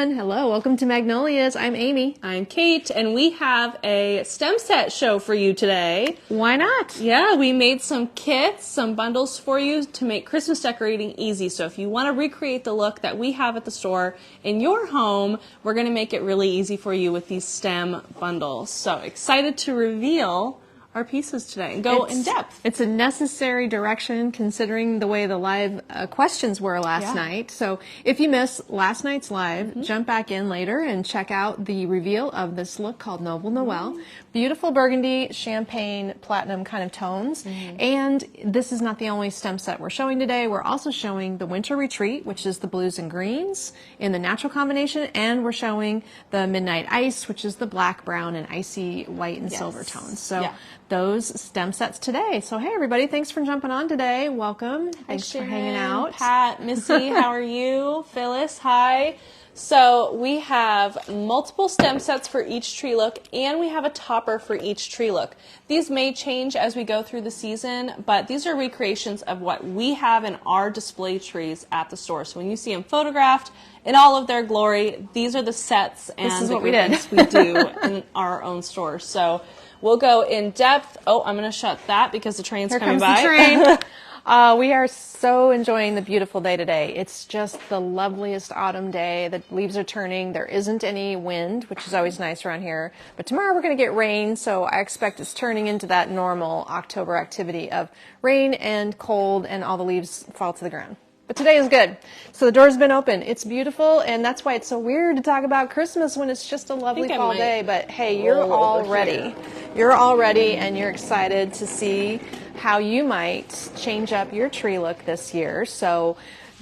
everyone. Hello, welcome to Magnolias. I'm Amy. I'm Kate, and we have a stem set show for you today. Why not? Yeah, we made some kits, some bundles for you to make Christmas decorating easy. So if you want to recreate the look that we have at the store in your home, we're going to make it really easy for you with these stem bundles. So excited to reveal our pieces today and go in depth. It's a necessary direction considering the way the live questions were last night. So if you missed last night's live, jump back in later and check out the reveal of this look called Noble Noel. Beautiful burgundy, champagne, platinum kind of tones. And this is not the only stem set we're showing today. We're also showing the Winter Retreat, which is the blues and greens in the natural combination. And we're showing the Midnight Ice, which is the black, brown, and icy white and silver tones. So those stem sets today. So hey everybody, thanks for jumping on today. Welcome. Thanks for hanging out. Pat, Missy, how are you? Phyllis, hi. So we have multiple stem sets for each tree look, and we have a topper for each tree look. These may change as we go through the season, but these are recreations of what we have in our display trees at the store. So when you see them photographed in all of their glory, these are the sets and this is the what we did. we do in our own store. So we'll go in depth. Oh, I'm going to shut that because the train's Here coming comes by. the train. We are so enjoying the beautiful day today. It's just the loveliest autumn day. The leaves are turning. There isn't any wind, which is always nice around here. But tomorrow we're going to get rain, so I expect it's turning into that normal October activity of rain and cold and all the leaves fall to the ground. But today is good. So the door's been open. It's beautiful, and that's why it's so weird to talk about Christmas when it's just a lovely fall day. But hey, you're all ready. You're all ready, and you're excited to see how you might change up your tree look this year. So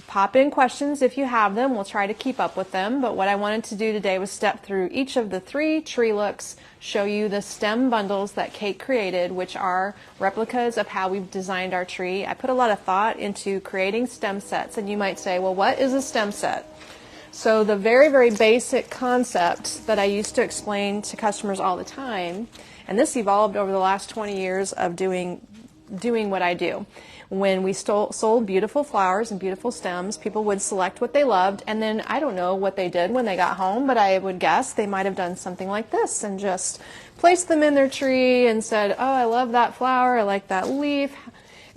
pop in questions if you have them. We'll try to keep up with them. But what I wanted to do today was step through each of the 3 tree looks, show you the stem bundles that Kate created, which are replicas of how we've designed our tree. I put a lot of thought into creating stem sets, and you might say, well, what is a stem set? So the very, very basic concept that I used to explain to customers all the time, and this evolved over the last 20 years of doing what I do. When we sold beautiful flowers and beautiful stems, people would select what they loved, and then I don't know what they did when they got home, but I would guess they might have done something like this and just placed them in their tree and said, oh, I love that flower, I like that leaf.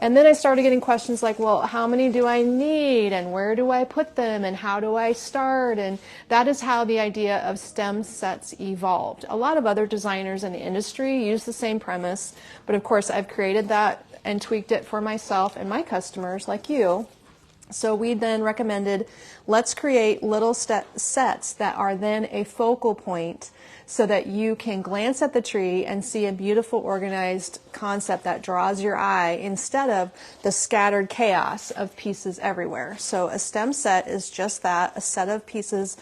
And then I started getting questions like, well, how many do I need, and where do I put them, and how do I start? And that is how the idea of stem sets evolved. A lot of other designers in the industry use the same premise, but of course I've created that and tweaked it for myself and my customers like you. So we then recommended, let's create little sets that are then a focal point so that you can glance at the tree and see a beautiful organized concept that draws your eye instead of the scattered chaos of pieces everywhere. So a stem set is just that, a set of pieces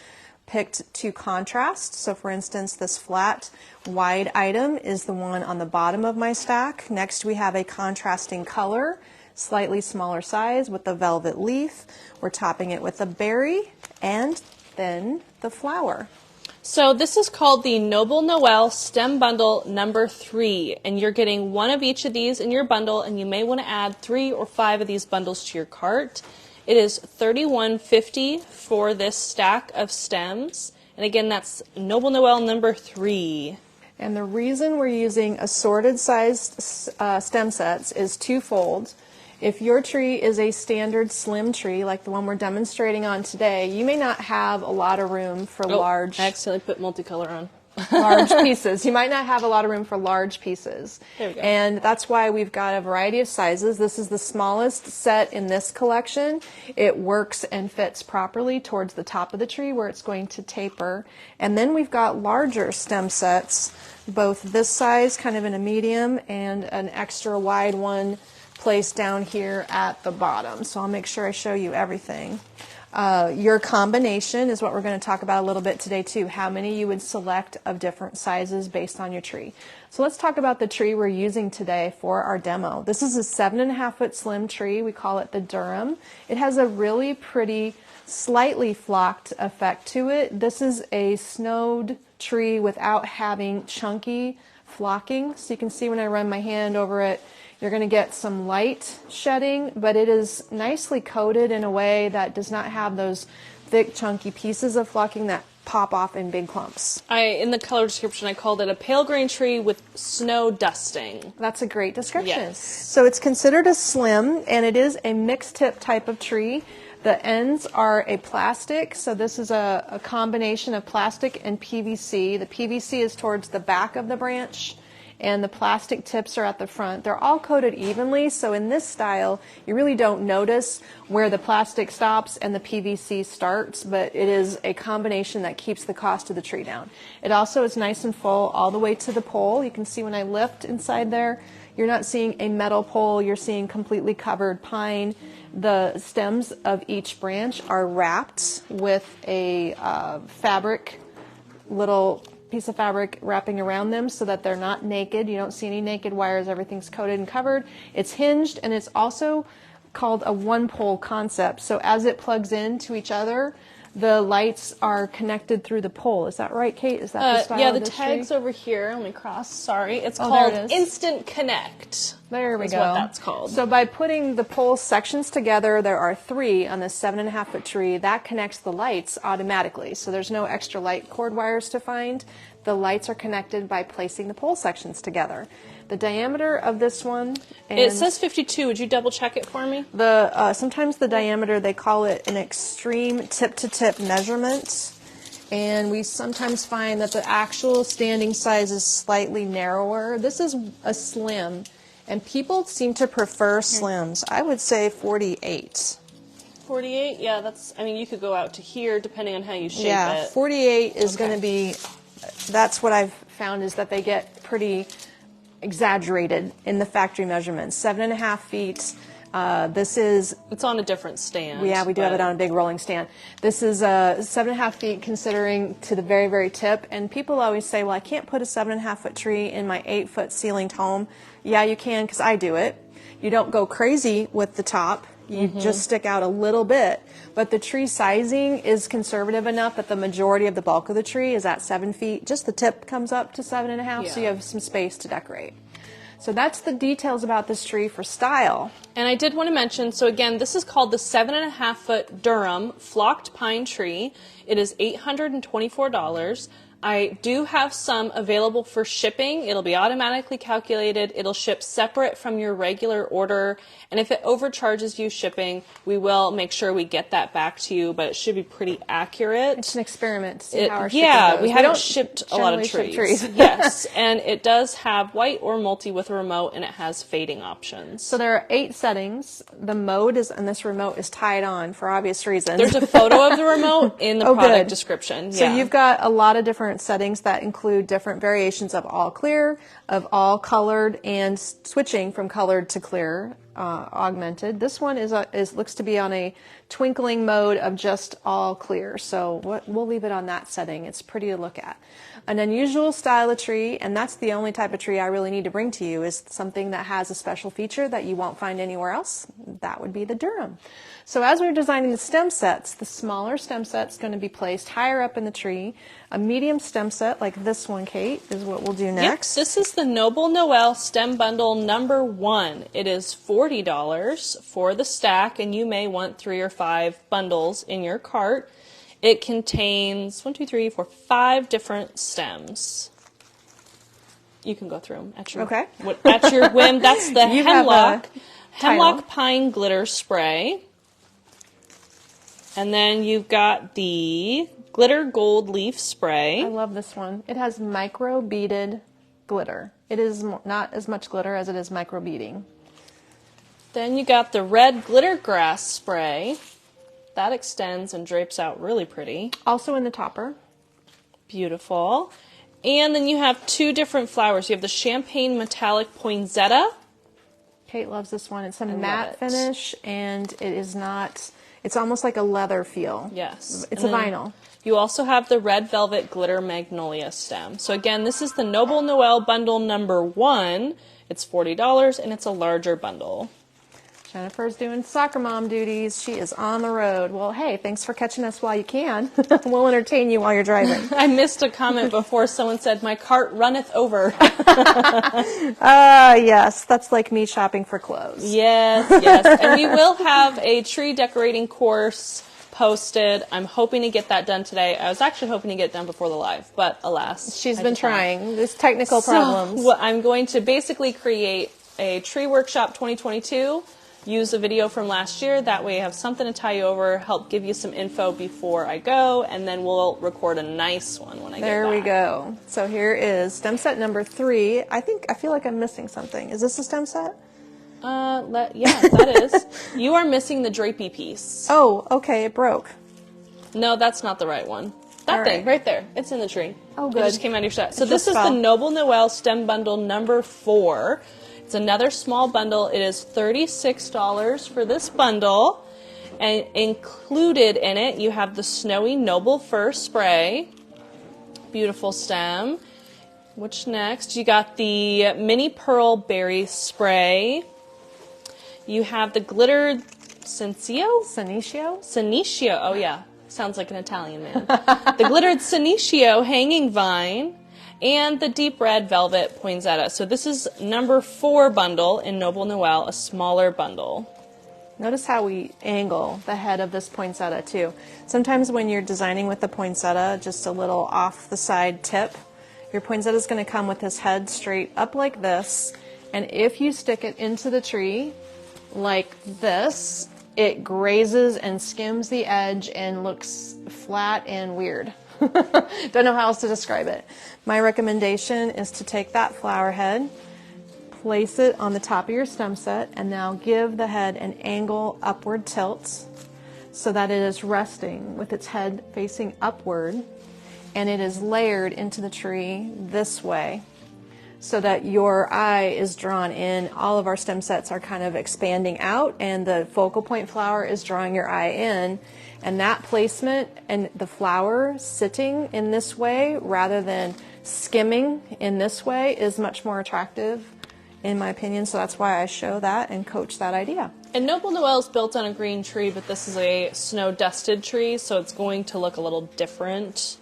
picked to contrast. So for instance, this flat wide item is the one on the bottom of my stack. Next we have a contrasting color, slightly smaller size with the velvet leaf. We're topping it with a berry and then the flower. So this is called the Noble Noel Stem Bundle number 3, and you're getting one of each of these in your bundle, and you may want to add 3 or 5 of these bundles to your cart. It is $31.50 for this stack of stems, and again, that's Noble Noel number 3. And the reason we're using assorted sized stem sets is twofold. If your tree is a standard slim tree, like the one we're demonstrating on today, you may not have a lot of room for large... I accidentally put multicolor on. large pieces. You might not have a lot of room for large pieces. There we go. And that's why we've got a variety of sizes. This is the smallest set in this collection. It works and fits properly towards the top of the tree where it's going to taper. And then we've got larger stem sets, both this size, kind of in a medium, and an extra wide one placed down here at the bottom. So I'll make sure I show you everything. Your combination is what we're going to talk about a little bit today too, how many you would select of different sizes based on your tree. So let's talk about the tree we're using today for our demo. This is a 7.5 foot slim tree. We call it the Durham. It has a really pretty, slightly flocked effect to it. This is a snowed tree without having chunky flocking. So you can see when I run my hand over it, you're going to get some light shedding, but it is nicely coated in a way that does not have those thick, chunky pieces of flocking that pop off in big clumps. In the color description, I called it a pale green tree with snow dusting. That's a great description. Yes. So it's considered a slim, and it is a mixed tip type of tree. The ends are a plastic, so this is a combination of plastic and PVC. The PVC is towards the back of the branch, and the plastic tips are at the front. They're all coated evenly, so in this style, you really don't notice where the plastic stops and the PVC starts, but it is a combination that keeps the cost of the tree down. It also is nice and full all the way to the pole. You can see when I lift inside there, you're not seeing a metal pole, you're seeing completely covered pine. The stems of each branch are wrapped with a little piece of fabric wrapping around them so that they're not naked. You don't see any naked wires. Everything's coated and covered. It's hinged, and it's also called a one-pole concept. So as it plugs into each other, the lights are connected through the pole. Is that right, Kate? Is that the style Yeah, of the this tag's tree? over here. Let me cross. Sorry. It's Oh, called there it is. Instant Connect. There we is go. what that's called. So by putting the pole sections together, there are 3 on this 7.5-foot tree. That connects the lights automatically. So there's no extra light cord wires to find. The lights are connected by placing the pole sections together. The diameter of this one, and It says 52. Would you double check it for me? sometimes the diameter, they call it an extreme tip-to-tip measurement. And we sometimes find that the actual standing size is slightly narrower. This is a slim, and people seem to prefer slims. I would say 48. 48? Yeah, that's, I mean, you could go out to here depending on how you shape Yeah, it. 48 is going to be, that's what I've found is that they get pretty exaggerated in the factory measurements. 7.5 feet. This is, It's on a different stand. yeah, we do have it on a big rolling stand. This is 7.5 feet considering to the very, very tip. And people always say, well, I can't put a 7.5-foot tree in my 8-foot ceilinged home. Yeah, you can, because I do it. You don't go crazy with the top. You just stick out a little bit. But the tree sizing is conservative enough that the majority of the bulk of the tree is at 7 feet. Just the tip comes up to 7.5, so you have some space to decorate. So that's the details about this tree for style. And I did want to mention, so again, this is called the 7.5-foot Durham Flocked Pine Tree. It is $824. I do have some available for shipping. It'll be automatically calculated. It'll ship separate from your regular order. And if it overcharges you shipping, we will make sure we get that back to you, but it should be pretty accurate. It's an experiment to see how our shipping Yeah, goes. we haven't don't shipped a lot of generally ship trees. Yes, and it does have white or multi with a remote, and it has fading options. So there are 8 settings. The mode is, and this remote is tied on for obvious reasons. There's a photo of the remote in the Oh, product good. description. So Yeah. you've got a lot of different settings that include different variations of all clear, of all colored, and switching from colored to clear, augmented. This one is looks to be on a twinkling mode of just all clear. So we'll leave it on that setting. It's pretty to look at. An unusual style of tree, and that's the only type of tree I really need to bring to you, is something that has a special feature that you won't find anywhere else. That would be the Durham. So as we're designing the stem sets, the smaller stem set's going to be placed higher up in the tree. A medium stem set, like this one, Kate, is what we'll do next. Yep, this is the Noble Noel Stem Bundle number 1. It is $40 for the stack, and you may want 3 or 5 bundles in your cart. It contains 5 different stems. You can go through them at your, Okay. at your whim. That's the You have a Hemlock title. Pine Glitter Spray. And then you've got the Glitter Gold Leaf Spray. I love this one. It has micro beaded glitter. It is not as much glitter as it is micro beading. Then you got the Red Glitter Grass Spray. That extends and drapes out really pretty. Also in the topper. Beautiful. And then you have 2 different flowers. You have the Champagne Metallic Poinsettia. Kate loves this one. It's a love matte it. finish, and it is not, it's almost like a leather feel. Yes. It's And a then vinyl. You also have the Red Velvet Glitter Magnolia stem. So again, this is the Noble Noel Bundle number 1. It's $40, and it's a larger bundle. Jennifer's doing soccer mom duties. She is on the road. Well, hey, thanks for catching us while you can. We'll entertain you while you're driving. I missed a comment before someone said, "My cart runneth over." Yes, that's like me shopping for clothes. Yes, yes. And we will have a tree decorating course posted. I'm hoping to get that done today. I was actually hoping to get it done before the live, but alas. She's I been did not. trying. There's technical problems. So, I'm going to basically create a tree workshop 2022, use a video from last year. That way I have something to tie you over, help give you some info before I go, and then we'll record a nice one when I get back. There we go. So here is stem set number 3. I feel like I'm missing something. Is this a stem set? Yes, that is. You are missing the drapey piece. Oh, okay, it broke. No, that's not the right one. That All thing, right. right there. It's in the tree. Oh, It good. just came out of your set. So It this just is fell. the Noble Noel stem bundle number 4. It's another small bundle. It is $36 for this bundle. And included in it, you have the Snowy Noble Fir spray. Beautiful stem. Which next? You got the Mini Pearl Berry spray. You have the glittered Senecio? Senecio. Oh, yeah. Sounds like an Italian man. The glittered Senecio hanging vine and the deep red velvet poinsettia. So this is number 4 bundle in Noble Noel, a smaller bundle. Notice how we angle the head of this poinsettia too. Sometimes when you're designing with the poinsettia, just a little off the side tip, your poinsettia is going to come with his head straight up like this. And if you stick it into the tree like this, it grazes and skims the edge and looks flat and weird. Don't know how else to describe it. My recommendation is to take that flower head, place it on the top of your stem set, and now give the head an angle upward tilt so that it is resting with its head facing upward, and it is layered into the tree this way so that your eye is drawn in. All of our stem sets are kind of expanding out, and the focal point flower is drawing your eye in. And that placement and the flower sitting in this way rather than skimming in this way is much more attractive, in my opinion. So that's why I show that and coach that idea. And Noble Noel is built on a green tree, but this is a snow-dusted tree, so it's going to look a little different.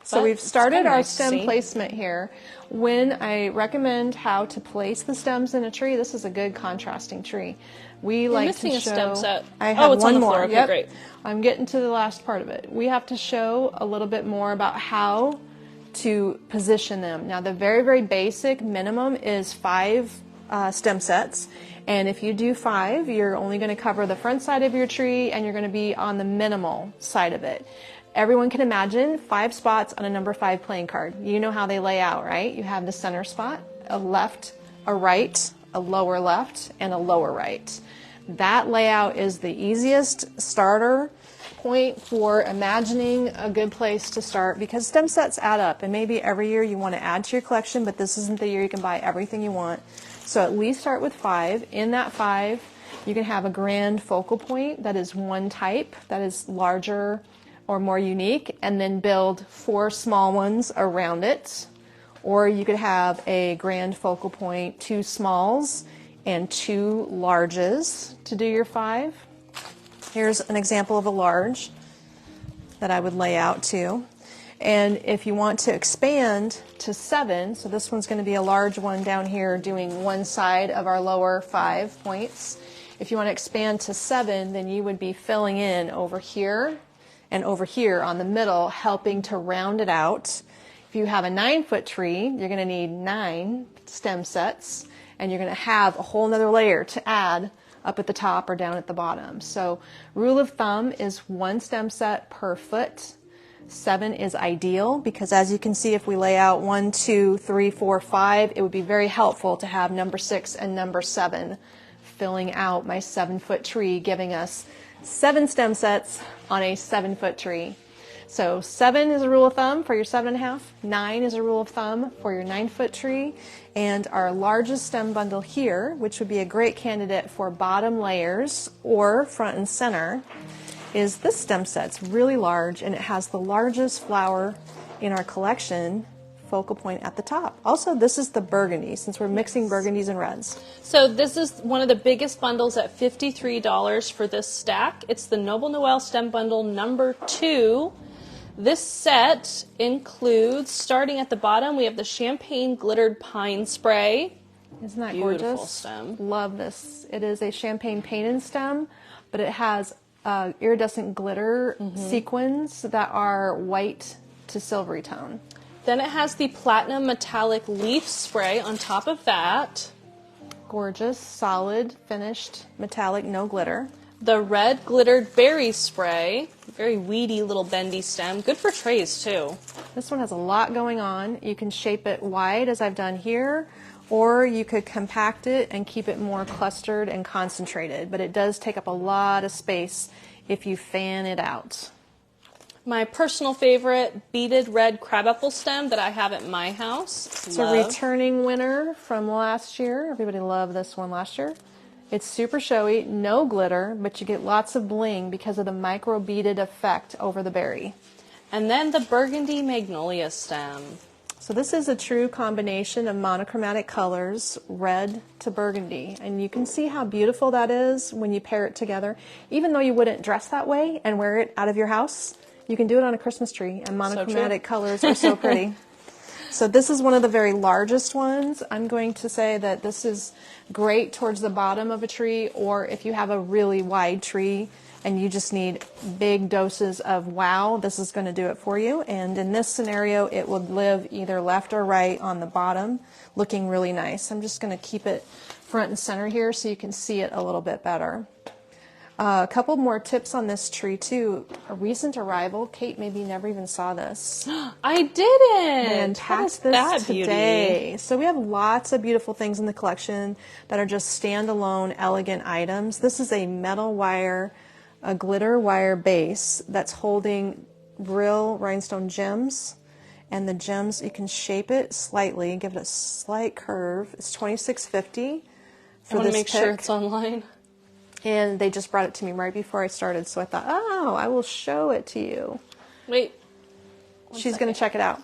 So we've started kinda our nice to stem see. placement here. When I recommend how to place the stems in a tree, this is a good contrasting tree. We like missing to a show. stem set. I Oh, have it's on one the more. floor. Okay, Yep. great. I'm getting to the last part of it. We have to show a little bit more about how to position them. Now, the very, very basic minimum is 5 stem sets. And if you do 5, you're only going to cover the front side of your tree and you're going to be on the minimal side of it. Everyone can imagine 5 spots on a number 5 playing card. You know how they lay out, right? You have the center spot, a left, a right, a lower left, and a lower right. That layout is the easiest starter point for imagining a good place to start, because stem sets add up, and maybe every year you want to add to your collection, but this isn't the year you can buy everything you want. So at least start with 5. In that 5, you can have a grand focal point that is one type, that is larger or more unique, and then build 4 small ones around it. Or you could have a grand focal point, 2 smalls and 2 larges to do your 5. Here's an example of a large that I would lay out too. And if you want to expand to 7, so this one's going to be a large one down here doing one side of our lower 5 points. If you want to expand to 7, then you would be filling in over here and over here on the middle, helping to round it out. If you have a 9-foot tree, you're going to need 9 stem sets, and you're going to have a whole nother layer to add up at the top or down at the bottom. So rule of thumb is 1 stem set per foot. 7 is ideal, because as you can see, if we lay out 1, 2, 3, 4, 5, it would be very helpful to have number 6 and number 7 filling out my 7-foot tree, giving us 7 stem sets on a 7-foot tree. So 7 is a rule of thumb for your 7.5. 9 is a rule of thumb for your 9-foot tree. And our largest stem bundle here, which would be a great candidate for bottom layers or front and center, is this stem set. It's really large, and it has the largest flower in our collection, focal point at the top. Also, this is the burgundy, since we're mixing burgundies and reds. So this is one of the biggest bundles at $53 for this stack. It's the Noble Noel stem bundle number 2. This set includes, starting at the bottom, we have the Champagne Glittered Pine Spray. Isn't that Beautiful gorgeous? stem. Love this. It is a champagne painted stem, but it has iridescent glitter sequins that are white to silvery tone. Then it has the platinum metallic leaf spray on top of that. Gorgeous, solid, finished, metallic, no glitter. The red glittered berry spray. Very weedy little bendy stem. Good for trays too. This one has a lot going on. You can shape it wide as I've done here, or you could compact it and keep it more clustered and concentrated, but it does take up a lot of space if you fan it out. My personal favorite, beaded red crabapple stem that I have at my house. It's a returning winner from last year. Everybody loved this one last year. It's super showy, no glitter, but you get lots of bling because of the micro beaded effect over the berry. And then the burgundy magnolia stem. So this is a true combination of monochromatic colors, red to burgundy. And you can see how beautiful that is when you pair it together. Even though you wouldn't dress that way and wear it out of your house, you can do it on a Christmas tree, and monochromatic colors are so pretty. So this is one of the very largest ones. I'm going to say that this is great towards the bottom of a tree, or if you have a really wide tree and you just need big doses of wow, this is going to do it for you. And in this scenario, it would live either left or right on the bottom, looking really nice. I'm just going to keep it front and center here so you can see it a little bit better. A couple more tips on this tree too. A recent arrival. Kate maybe never even saw this. I didn't. And packed this today. So we have lots of beautiful things in the collection that are just standalone, elegant items. This is a metal wire, a glitter wire base that's holding real rhinestone gems. And the gems, you can shape it slightly, give it a slight curve. It's $26.50 for I want to this make sure it's online. And they just brought it to me right before I started, so I thought, oh, I will show it to you. Wait. She's going to check it out.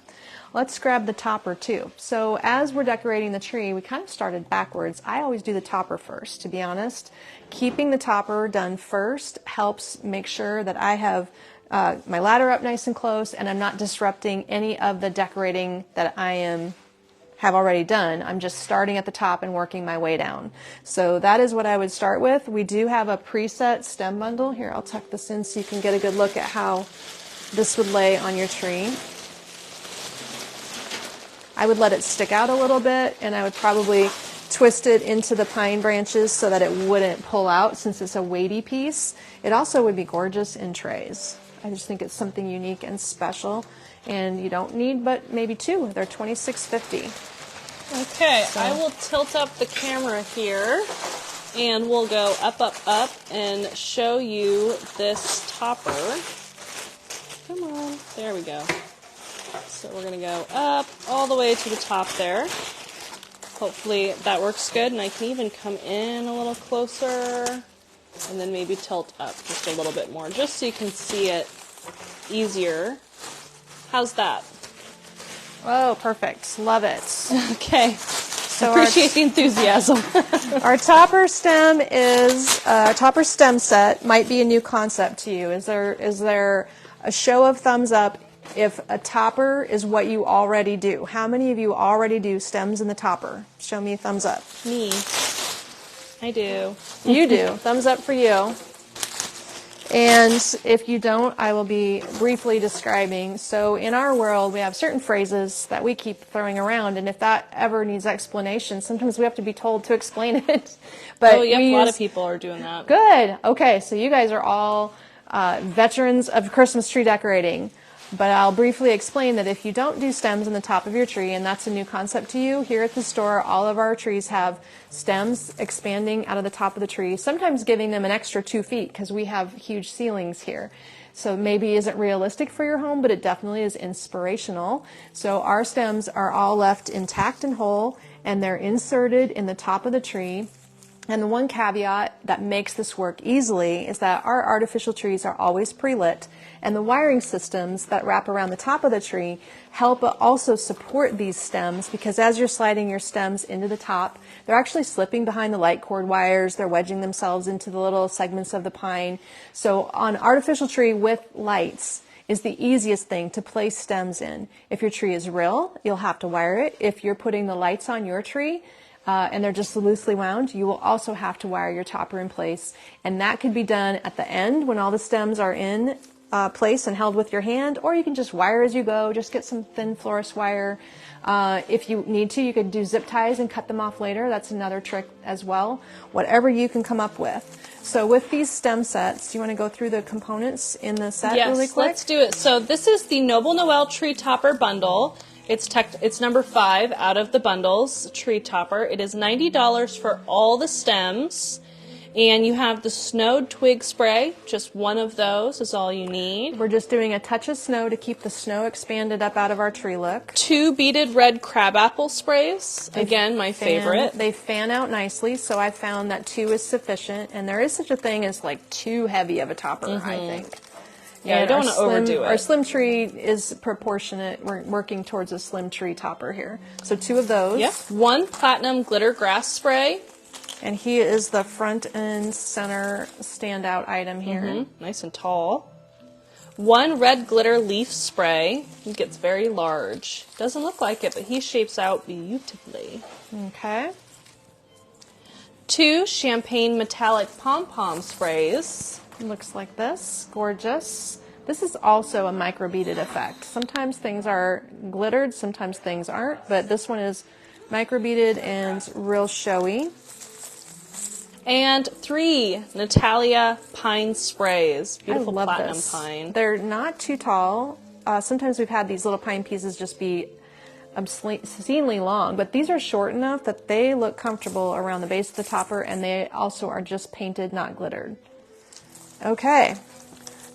Let's grab the topper too. So as we're decorating the tree, we kind of started backwards. I always do the topper first, to be honest. Keeping the topper done first helps make sure that I have my ladder up nice and close, and I'm not disrupting any of the decorating that I have already done. I'm just starting at the top and working my way down. So that is what I would start with. We do have a preset stem bundle. Here, I'll tuck this in so you can get a good look at how this would lay on your tree. I would let it stick out a little bit, and I would probably twist it into the pine branches so that it wouldn't pull out since it's a weighty piece. It also would be gorgeous in trays. I just think it's something unique and special, and you don't need but maybe two. They're $26.50. Okay, so I will tilt up the camera here, and we'll go up, up, up, and show you this topper. Come on, there we go. So we're going to go up all the way to the top there. Hopefully that works good, and I can even come in a little closer, and then maybe tilt up just a little bit more, just so you can see it easier. How's that? Oh, perfect. Love it. Okay. So appreciate the enthusiasm. Our topper stem is topper stem set might be a new concept to you. Is there a show of thumbs up if a topper is what you already do? How many of you already do stems in the topper? Show me a thumbs up. Me. I do. You do. Thumbs up for you. And if you don't, I will be briefly describing. So in our world, we have certain phrases that we keep throwing around, and if that ever needs explanation, sometimes we have to be told to explain it. But oh, yep, a lot of people are doing that. Good. Okay, so you guys are all veterans of Christmas tree decorating. But I'll briefly explain that if you don't do stems in the top of your tree, and that's a new concept to you, here at the store, all of our trees have stems expanding out of the top of the tree, sometimes giving them an extra 2 feet because we have huge ceilings here. So maybe isn't realistic for your home, but it definitely is inspirational. So our stems are all left intact and whole, and they're inserted in the top of the tree. And the one caveat that makes this work easily is that our artificial trees are always pre-lit, and the wiring systems that wrap around the top of the tree help also support these stems, because as you're sliding your stems into the top, they're actually slipping behind the light cord wires, they're wedging themselves into the little segments of the pine. So on artificial tree with lights is the easiest thing to place stems in. If your tree is real, you'll have to wire it. If you're putting the lights on your tree, and they're just loosely wound, you will also have to wire your topper in place. And that could be done at the end when all the stems are in place and held with your hand, or you can just wire as you go. Just get some thin fluorescent wire. If you need to, you could do zip ties and cut them off later. That's another trick as well. Whatever you can come up with. So with these stem sets, do you want to go through the components in the set really quick? Yes, let's do it. So this is the Noble Noel Tree Topper Bundle. It's number 5 out of the bundles, tree topper. It is $90 for all the stems. And you have the snowed twig spray. Just one of those is all you need. We're just doing a touch of snow to keep the snow expanded up out of our tree look. 2 beaded red crabapple sprays. Again, my favorite. They fan out nicely, so I found that 2 is sufficient. And there is such a thing as like too heavy of a topper, I think. Yeah, I don't want to overdo it. Our slim tree is proportionate. We're working towards a slim tree topper here. So 2 of those. Yep. 1 platinum glitter grass spray. And he is the front and center standout item here. Nice and tall. 1 red glitter leaf spray. He gets very large. Doesn't look like it, but he shapes out beautifully. Okay. 2 champagne metallic pom-pom sprays. Looks like this. Gorgeous. This is also a micro beaded effect. Sometimes things are glittered, sometimes things aren't, but this one is micro beaded and real showy. And 3 Natalia pine sprays. Beautiful I love platinum this. pine. They're not too tall. Sometimes we've had these little pine pieces just be obscenely long, but these are short enough that they look comfortable around the base of the topper, and they also are just painted, not glittered. Okay,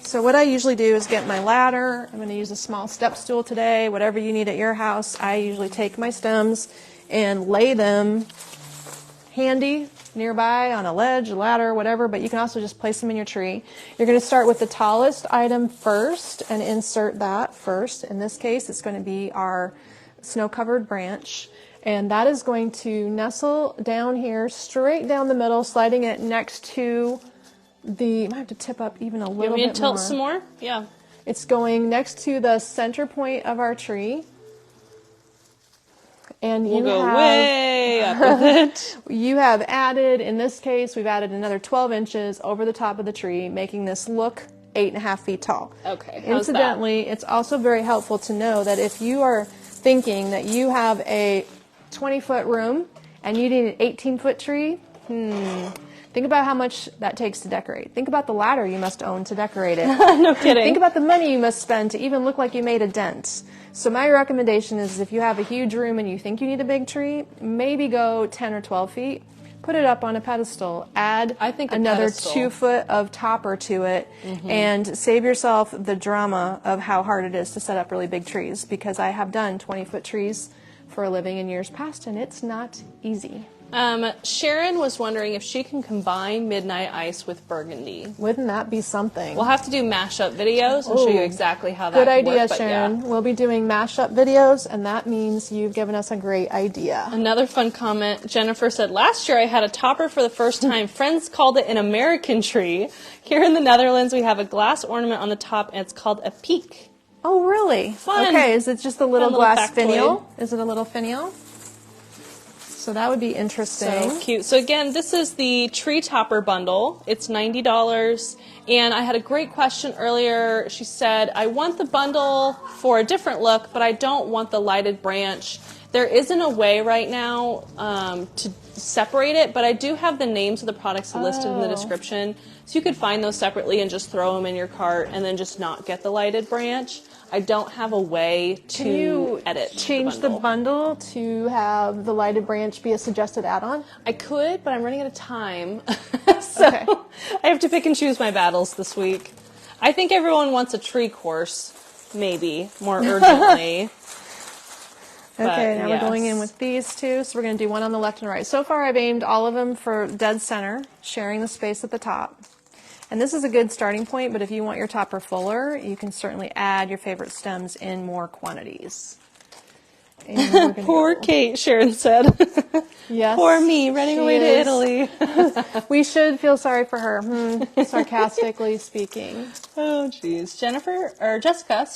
so what I usually do is get my ladder. I'm going to use a small step stool today, whatever you need at your house. I usually take my stems and lay them handy nearby on a ledge, a ladder, whatever, but you can also just place them in your tree. You're going to start with the tallest item first and insert that first. In this case, it's going to be our snow-covered branch, and that is going to nestle down here, straight down the middle, sliding it next to the, I might have to tip up even a little bit more. You want me to tilt some more? Yeah. It's going next to the center point of our tree. And we'll go way up with it. You have added, in this case, we've added another 12 inches over the top of the tree, making this look 8.5 feet tall. Okay. Incidentally, it's also very helpful to know that if you are thinking that you have a 20-foot room and you need an 18-foot tree, think about how much that takes to decorate. Think about the ladder you must own to decorate it. No kidding. Think about the money you must spend to even look like you made a dent. So my recommendation is if you have a huge room and you think you need a big tree, maybe go 10 or 12 feet. Put it up on a pedestal. Add another 2 foot of topper to it, and save yourself the drama of how hard it is to set up really big trees, because I have done 20-foot trees for a living in years past, and it's not easy. Sharon was wondering if she can combine Midnight Ice with Burgundy. Wouldn't that be something? We'll have to do mashup videos and show you exactly how that Good can idea, work, Sharon. Yeah. We'll be doing mashup videos, and that means you've given us a great idea. Another fun comment. Jennifer said, last year I had a topper for the first time. Friends called it an American tree. Here in the Netherlands, we have a glass ornament on the top, and it's called a peak. Oh, really? Fun. Okay, is it just a little glass factoid. finial? Is it a little finial? So that would be interesting. So cute. So again, this is the tree topper bundle. It's $90. And I had a great question earlier. She said, I want the bundle for a different look, but I don't want the lighted branch. There isn't a way right now to separate it, but I do have the names of the products listed in the description. So you could find those separately and just throw them in your cart and then just not get the lighted branch. I don't have a way to edit change the bundle to have the lighted branch be a suggested add-on? I could, but I'm running out of time. So I have to pick and choose my battles this week. I think everyone wants a tree course, maybe, more urgently. Okay, now we're going in with these two. So we're going to do one on the left and right. So far I've aimed all of them for dead center, sharing the space at the top. And this is a good starting point, but if you want your topper fuller, you can certainly add your favorite stems in more quantities. And we're gonna Poor go. Kate, Sharon said. Yes, Poor me, running she away to is. Italy. We should feel sorry for her, sarcastically speaking. Oh, geez. Jessica,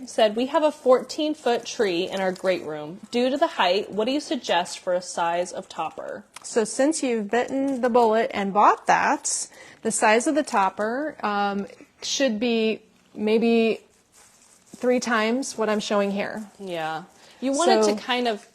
said, we have a 14-foot tree in our great room. Due to the height, what do you suggest for a size of topper? So since you've bitten the bullet and bought that, the size of the topper should be maybe 3 times what I'm showing here. Yeah. You want it So- to kind of,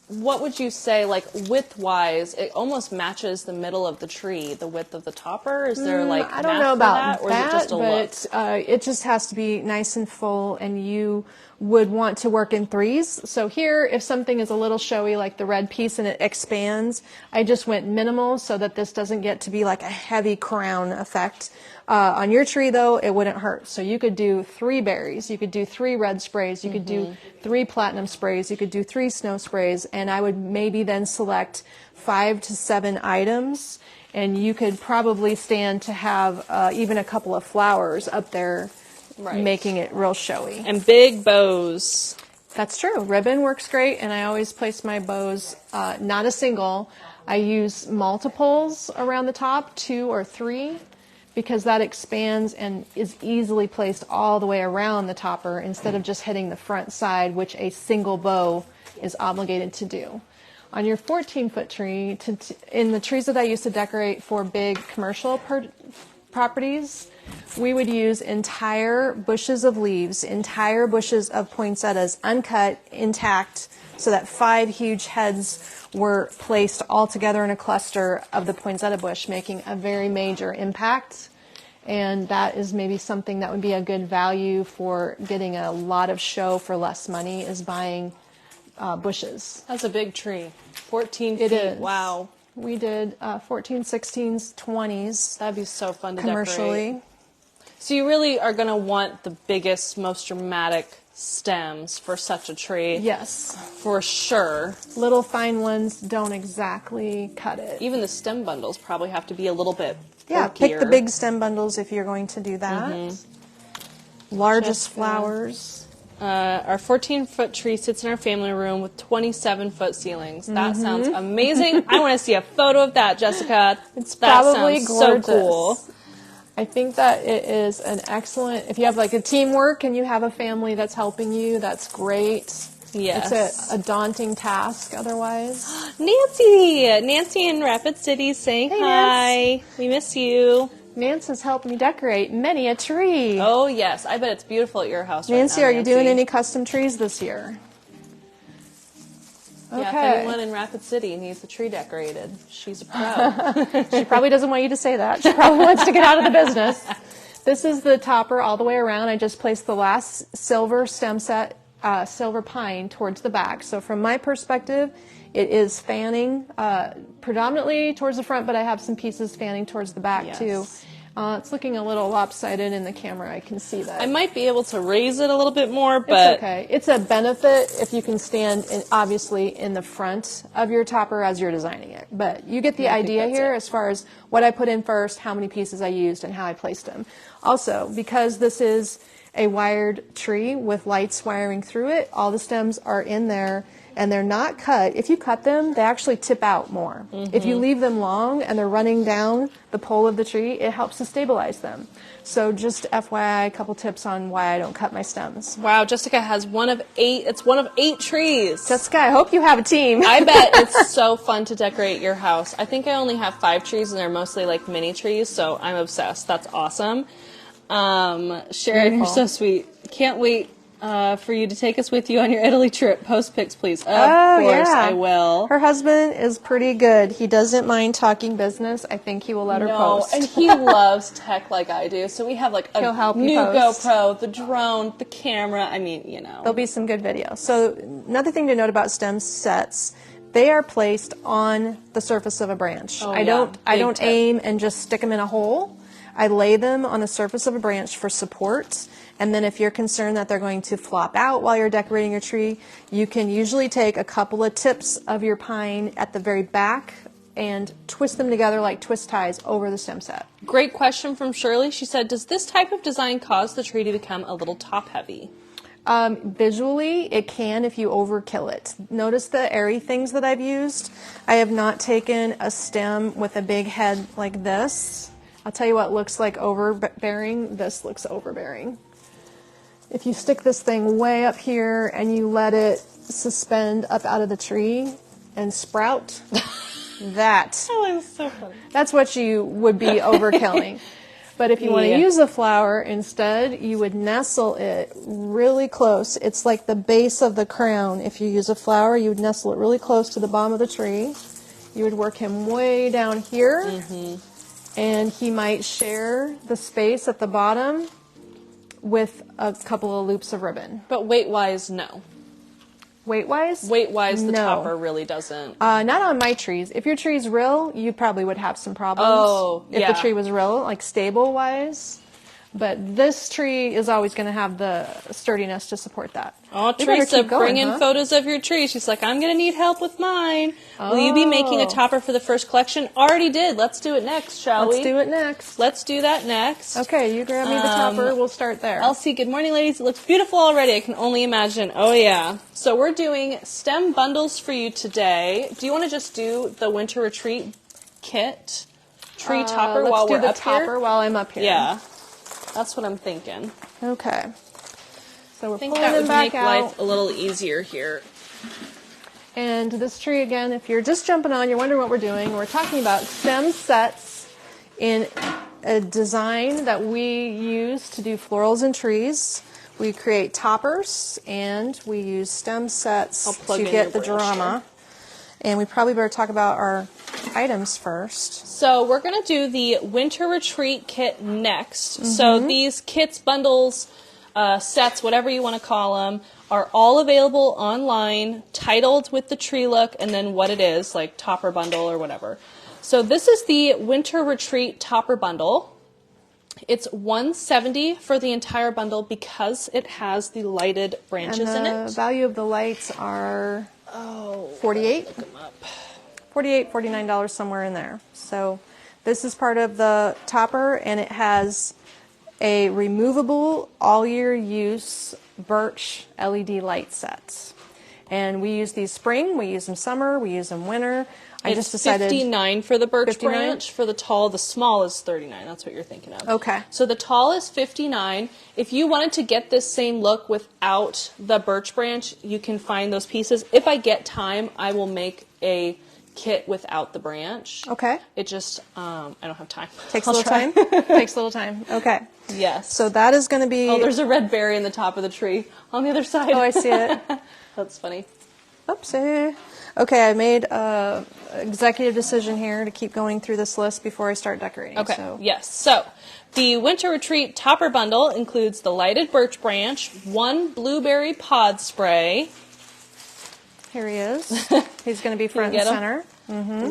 what would you say, like width-wise, it almost matches the middle of the tree, the width of the topper? Is there like I don't math know for about that, or is it just a look? but it just has to be nice and full, and you would want to work in 3s. So here, if something is a little showy, like the red piece, and it expands, I just went minimal so that this doesn't get to be like a heavy crown effect. On your tree, though, it wouldn't hurt. So you could do 3 berries, you could do 3 red sprays, you could do 3 platinum sprays, you could do 3 snow sprays, and I would maybe then select 5 to 7 items, and you could probably stand to have even a couple of flowers up there, Right. making it real showy. And big bows. That's true. Ribbon works great, and I always place my bows, not a single. I use multiples around the top, 2 or 3, because that expands and is easily placed all the way around the topper instead of just hitting the front side, which a single bow is obligated to do. On your 14-foot tree, in the trees that I used to decorate for big commercial properties, we would use entire bushes of leaves, entire bushes of poinsettias, uncut, intact, so that 5 huge heads were placed all together in a cluster of the poinsettia bush, making a very major impact. And that is maybe something that would be a good value for getting a lot of show for less money, is buying bushes. That's a big tree. 14 It feet. is. Wow. We did 14, 16s, 20s That'd be so fun to commercially. decorate. So you really are going to want the biggest, most dramatic stems for such a tree. Yes. For sure. Little fine ones don't exactly cut it. Even the stem bundles probably have to be a little bit Yeah, pick the bulkier. big stem bundles if you're going to do that. Largest Jessica. flowers. Our 14-foot tree sits in our family room with 27-foot ceilings. That sounds amazing. I want to see a photo of that, Jessica. It's that probably sounds gorgeous. so cool. I think that it is an excellent, if you have like a teamwork and you have a family that's helping you, that's great. Yes. It's a daunting task otherwise. Nancy in Rapid City saying Hey, hi. Nance. We miss you. Nance has helped me decorate many a tree. Oh, yes. I bet it's beautiful at your house right Nancy, now, are you doing Nancy. any custom trees this year? Yeah, if Okay. anyone in Rapid City needs a tree decorated, she's a pro. She probably doesn't want you to say that. She probably wants to get out of the business. This is the topper all the way around. I just placed the last silver stem set, silver pine, towards the back. So from my perspective, it is fanning predominantly towards the front, but I have some pieces fanning towards the back Yes. too. It's looking a little lopsided in the camera. I can see that. I might be able to raise it a little bit more, but It's okay. It's a benefit if you can stand obviously in the front of your topper as you're designing it. But you get the I think idea that's here it. as far as what I put in first, how many pieces I used, and how I placed them. Also, because this is a wired tree with lights wiring through it, all the stems are in there and they're not cut. If you cut them, they actually tip out more. If you leave them long and they're running down the pole of the tree, it helps to stabilize them. So just FYI, a couple tips on why I don't cut my stems. wow, Jessica has one of 8. It's one of 8 trees. Jessica, I hope you have a team. I bet it's so fun to decorate your house. I think I only have 5 trees, and they're mostly like mini trees, so I'm obsessed. That's awesome. Sharon, you're Beautiful. so sweet. Can't wait for you to take us with you on your Italy trip. Post pics, please. Of course, I will. Her husband is pretty good. He doesn't mind talking business. I think he will let her No, post. and he loves tech like I do. So we have like a He'll help you new post. GoPro, the drone, the camera. I mean, you know. There'll be some good videos. So another thing to note about stem sets, they are placed on the surface of a branch. Oh, I yeah. don't Big tip. aim and just stick them in a hole. I lay them on the surface of a branch for support. And then if you're concerned that they're going to flop out while you're decorating your tree, you can usually take a couple of tips of your pine at the very back and twist them together like twist ties over the stem set. Great question from Shirley. She said, does this type of design cause the tree to become a little top heavy? Visually, it can if you overkill it. Notice the airy things that I've used. I have not taken a stem with a big head like this. I'll tell you what looks like overbearing. This looks overbearing. If you stick this thing way up here and you let it suspend up out of the tree and sprout, that's so funny. That's what you would be overkilling. But if you want to use a flower instead, you would nestle it really close. It's like the base of the crown. If you use a flower, you would nestle it really close to the bottom of the tree. You would work him way down here, and he might share the space at the bottom with a couple of loops of ribbon. But weight-wise, no. Weight-wise? Weight-wise, the No. topper really doesn't. Not on my trees. If your tree's real, you probably would have some problems. Oh, if yeah. the tree was real, like stable-wise. But this tree is always going to have the sturdiness to support that. Oh, You better Teresa, keep going, bring in huh? photos of your tree. She's like, I'm going to need help with mine. Will you be making a topper for the first collection? Already did. Let's do it next, shall we? Let's do it next. Let's do that next. Okay, you grab me the topper. We'll start there. Elsie, good morning, ladies. It looks beautiful already. I can only imagine. Oh, yeah. So we're doing stem bundles for you today. Do you want to just do the winter retreat kit tree topper while we're up here? Let's do the topper while I'm up here. Yeah. That's what I'm thinking. Okay. So we're I think pulling that them would back make out. life a little easier here. And this tree, again, if you're just jumping on, you're wondering what we're doing, we're talking about stem sets in a design that we use to do florals and trees. We create toppers, and we use stem sets plug to in get your the branch drama. And we probably better talk about our items first. So we're going to do the winter retreat kit next. So these kits, bundles, sets, whatever you want to call them, are all available online, titled with the tree look and then what it is, like topper bundle or whatever. So this is the winter retreat topper bundle. It's $170 for the entire bundle because it has the lighted branches in And the it. value of the lights are $48. $48, $49, somewhere in there. So this is part of the topper, and it has a removable all-year use birch LED light set. And we use these spring, we use them summer, we use them winter. I just decided $59 for the birch 59? branch. For the tall, the small is $39. That's what you're thinking of. Okay. So the tall is $59. If you wanted to get this same look without the birch branch, you can find those pieces. If I get time, I will make a kit without the branch. Okay. It just, I don't have time. Takes a I'll little try. time. Takes a little time. Okay. Yes. So that is going to be. Oh, there's a red berry in the top of the tree on the other side. Oh, I see it. That's funny. Oopsie. Okay, I made a executive decision here to keep going through this list before I start decorating. Okay, So. yes. So the Winter Retreat Topper Bundle includes the lighted birch branch, 1 blueberry pod spray. Here he is. He's going to be front and get him? center.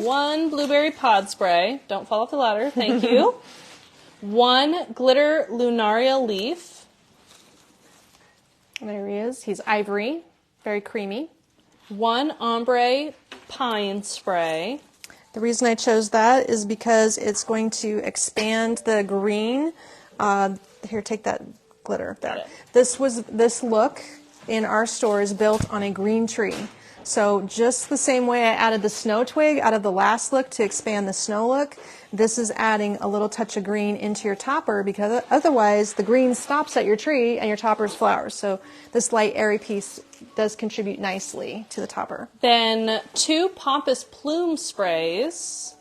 1 blueberry pod spray. Don't fall off the ladder. Thank you. 1 glitter lunaria leaf. There he is. He's ivory, very creamy. 1 ombre pine spray. The reason I chose that is because it's going to expand the green. Here, take that glitter there. it. This look in our store is built on a green tree. So just the same way I added the snow twig out of the last look to expand the snow look, this is adding a little touch of green into your topper, because otherwise the green stops at your tree and your topper's flowers. So this light airy piece does contribute nicely to the topper. Then 2 pompous plume sprays.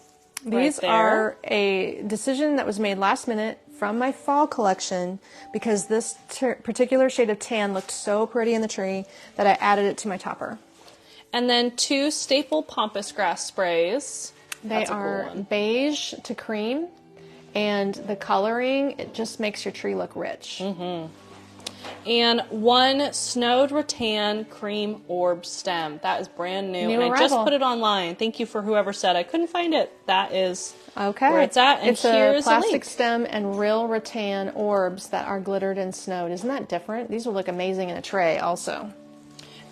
These there. are a decision that was made last minute from my fall collection, because this particular shade of tan looked so pretty in the tree that I added it to my topper. And then 2 staple pampas grass sprays. They That's a cool are one. beige to cream, and the coloring, it just makes your tree look rich. And 1 snowed rattan cream orb stem. That is brand new. New and I just arrival. put it online. Thank you for whoever said I couldn't find it. That is Okay. where it's at. And it's here's a plastic link. stem and real rattan orbs that are glittered and snowed. Isn't that different? These will look amazing in a tray also.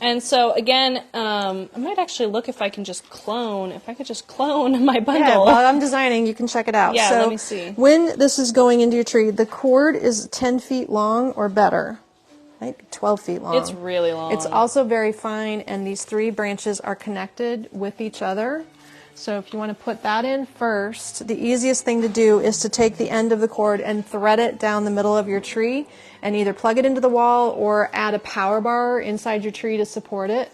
And so again, I might actually look if I can just clone. If I could just clone my bundle. Yeah, while I'm designing, you can check it out. Yeah, so let me see. When this is going into your tree, the cord is 10 feet long or better. might be 12 feet long. It's really long. It's also very fine, and these 3 branches are connected with each other. So if you want to put that in first, the easiest thing to do is to take the end of the cord and thread it down the middle of your tree and either plug it into the wall or add a power bar inside your tree to support it.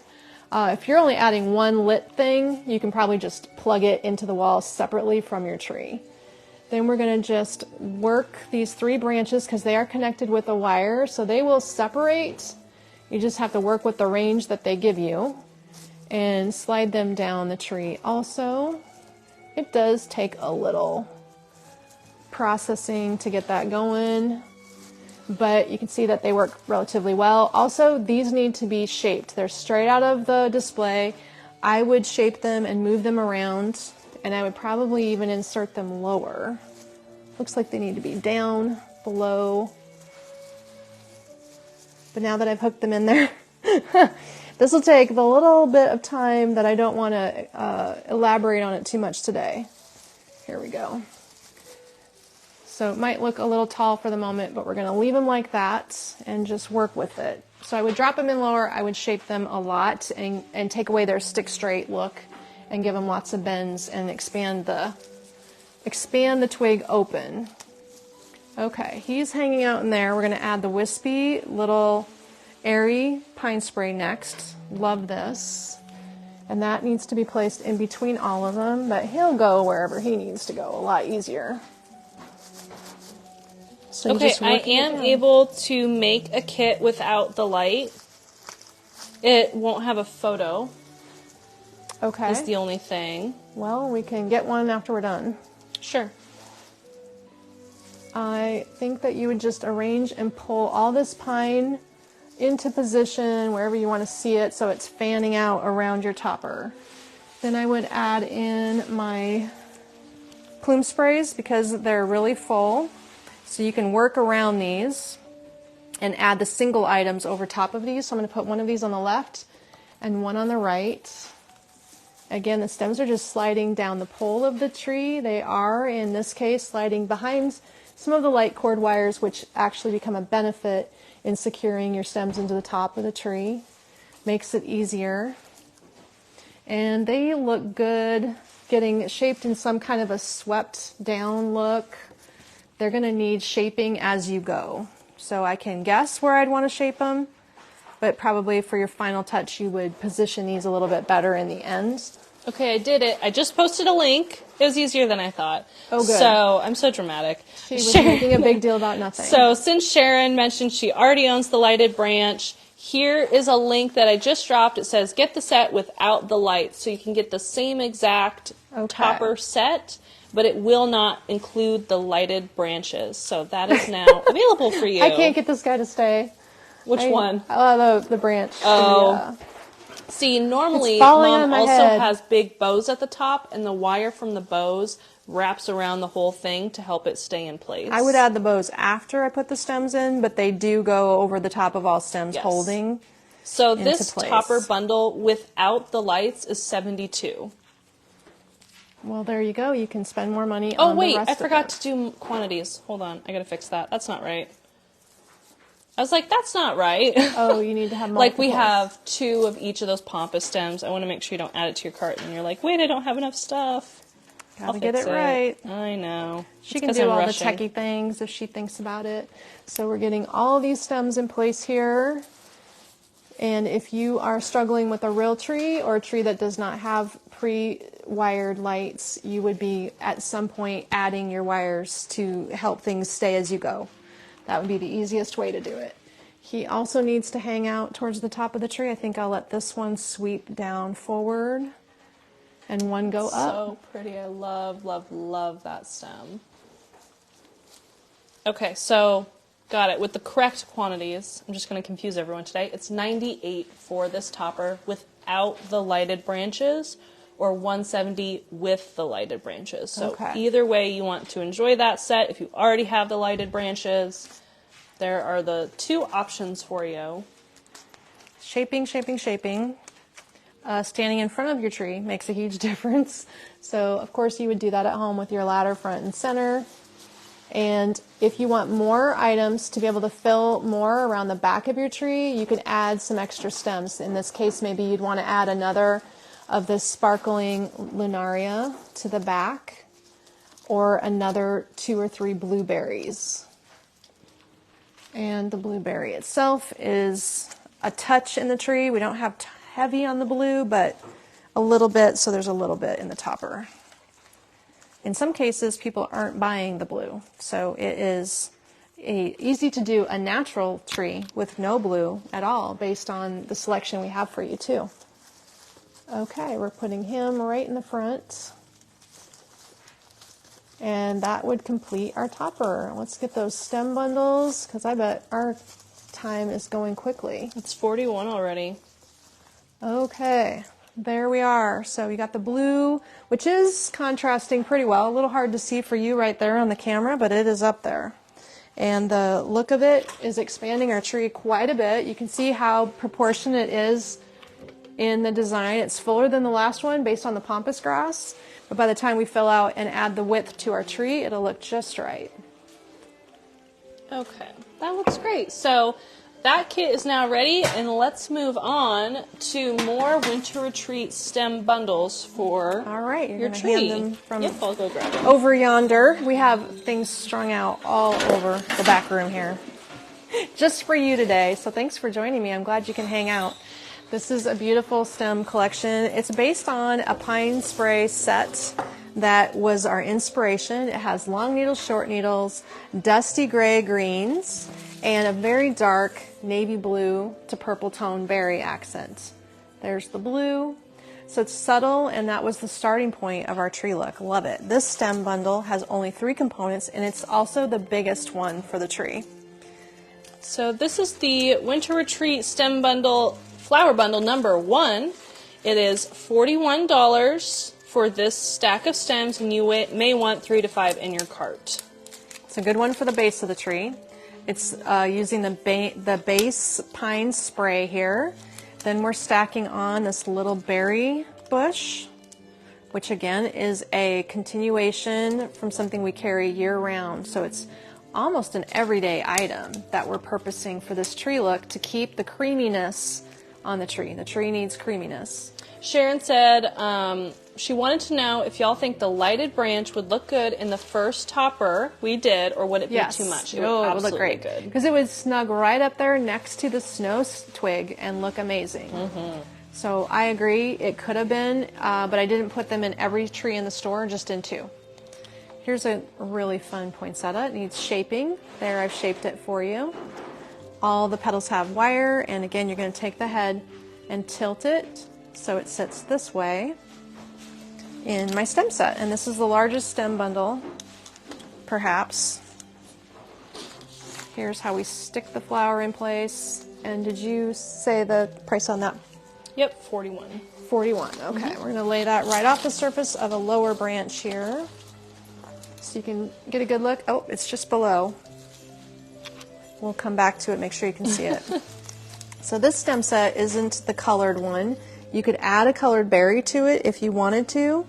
If you're only adding one lit thing, you can probably just plug it into the wall separately from your tree. Then we're going to just work these 3 branches because they are connected with a wire, so they will separate. You just have to work with the range that they give you and slide them down the tree. Also, it does take a little processing to get that going, but you can see that they work relatively well. Also, these need to be shaped. They're straight out of the display. I would shape them and move them around, and I would probably even insert them lower. Looks like they need to be down, below. But now that I've hooked them in there, this will take the little bit of time that I don't want to elaborate on it too much today. Here we go. So it might look a little tall for the moment, but we're going to leave them like that and just work with it. So I would drop them in lower, I would shape them a lot and take away their stick straight look and give them lots of bends and expand the twig open. Okay, he's hanging out in there. We're going to add the wispy little airy pine spray next. Love this. And that needs to be placed in between all of them, but he'll go wherever he needs to go a lot easier. So okay, I am able to make a kit without the light. It won't have a photo. Okay. Is the only thing. Well, we can get one after we're done. Sure. I think that you would just arrange and pull all this pine into position wherever you want to see it so it's fanning out around your topper. Then I would add in my plume sprays because they're really full. So you can work around these and add the single items over top of these. So I'm going to put one of these on the left and one on the right. Again, the stems are just sliding down the pole of the tree. They are, in this case, sliding behind some of the light cord wires, which actually become a benefit in securing your stems into the top of the tree. Makes it easier. And they look good, getting shaped in some kind of a swept down look. They're going to need shaping as you go. So I can guess where I'd want to shape them, but probably for your final touch, you would position these a little bit better in the end. Okay, I did it. I just posted a link. It was easier than I thought. Oh, good. So I'm so dramatic. She was making a big deal about nothing. So since Sharon mentioned she already owns the lighted branch, here is a link that I just dropped. It says, get the set without the lights. So you can get the same exact topper set, but it will not include the lighted branches. So that is now available for you. I can't get this guy to stay. Which one? The branch. Oh. See, normally Mom also head. has big bows at the top, and the wire from the bows wraps around the whole thing to help it stay in place. I would add the bows after I put the stems in, but they do go over the top of all stems, Yes. holding. So into this place. topper bundle without the lights is $72. Well, there you go. You can spend more money Oh on wait, the rest I of forgot it. to do quantities. Hold on, I gotta fix that. That's not right. I was like, that's not right. Oh, you need to have multiples. Like we have 2 of each of those pampas stems. I want to make sure you don't add it to your cart, and you're like, wait, I don't have enough stuff. Gotta get it right. I know. She It's can 'cause do I'm all rushing. the techie things if she thinks about it. So we're getting all these stems in place here. And if you are struggling with a real tree or a tree that does not have pre-wired lights, you would be at some point adding your wires to help things stay as you go. That would be the easiest way to do it. He also needs to hang out towards the top of the tree. I think I'll let this one sweep down forward and one go up. So pretty. I love, love, love that stem. Okay, so got it. With the correct quantities, I'm just going to confuse everyone today. It's $98 for this topper without the lighted branches, or $170 with the lighted branches. So Okay. either way you want to enjoy that set, if you already have the lighted branches, there are the 2 options for you. Shaping, shaping, shaping. Standing in front of your tree makes a huge difference. So, of course, you would do that at home with your ladder front and center. And if you want more items to be able to fill more around the back of your tree, you can add some extra stems. In this case, maybe you'd want to add another of this sparkling lunaria to the back, or another 2 or 3 blueberries. And the blueberry itself is a touch in the tree. We don't have heavy on the blue, but a little bit, so there's a little bit in the topper. In some cases, people aren't buying the blue, so it is easy to do a natural tree with no blue at all based on the selection we have for you too. Okay, we're putting him right in the front. And that would complete our topper. Let's get those stem bundles, because I bet our time is going quickly. It's 41 already. Okay, there we are. So we got the blue, which is contrasting pretty well. A little hard to see for you right there on the camera, but it is up there. And the look of it is expanding our tree quite a bit. You can see how proportionate it is in the design. It's fuller than the last one based on the pampas grass. But by the time we fill out and add the width to our tree, it'll look just right. Okay, that looks great. So that kit is now ready, and let's move on to more Winter Retreat stem bundles for All right, you're your gonna tree. hand them from Yep, I'll go grab them. over yonder. We have things strung out all over the back room here, just for you today. So thanks for joining me. I'm glad you can hang out. This is a beautiful stem collection. It's based on a pine spray set that was our inspiration. It has long needles, short needles, dusty gray greens, and a very dark navy blue to purple tone berry accent. There's the blue. So it's subtle, and that was the starting point of our tree look. Love it. This stem bundle has only 3 components, and it's also the biggest one for the tree. So this is the Winter Retreat stem bundle, flower bundle number 1. It is $41 for this stack of stems, and you may want 3 to 5 in your cart. It's a good one for the base of the tree. It's using the base pine spray here. Then we're stacking on this little berry bush, which again is a continuation from something we carry year round. So it's almost an everyday item that we're purposing for this tree look to keep the creaminess on the tree. The tree needs creaminess. Sharon said she wanted to know if y'all think the lighted branch would look good in the first topper we did, or would it be too much? It would look great. Good. Because it would snug right up there next to the snow twig and look amazing. So I agree, it could have been, but I didn't put them in every tree in the store, just in 2. Here's a really fun poinsettia. It needs shaping. There, I've shaped it for you. All the petals have wire, and again, you're going to take the head and tilt it so it sits this way in my stem set. And this is the largest stem bundle, perhaps. Here's how we stick the flower in place. And did you say the price on that? Yep, 41. 41. Okay, we're going to lay that right off the surface of a lower branch here, so you can get a good look. Oh, it's just below. We'll come back to it, make sure you can see it. So this stem set isn't the colored one. You could add a colored berry to it if you wanted to,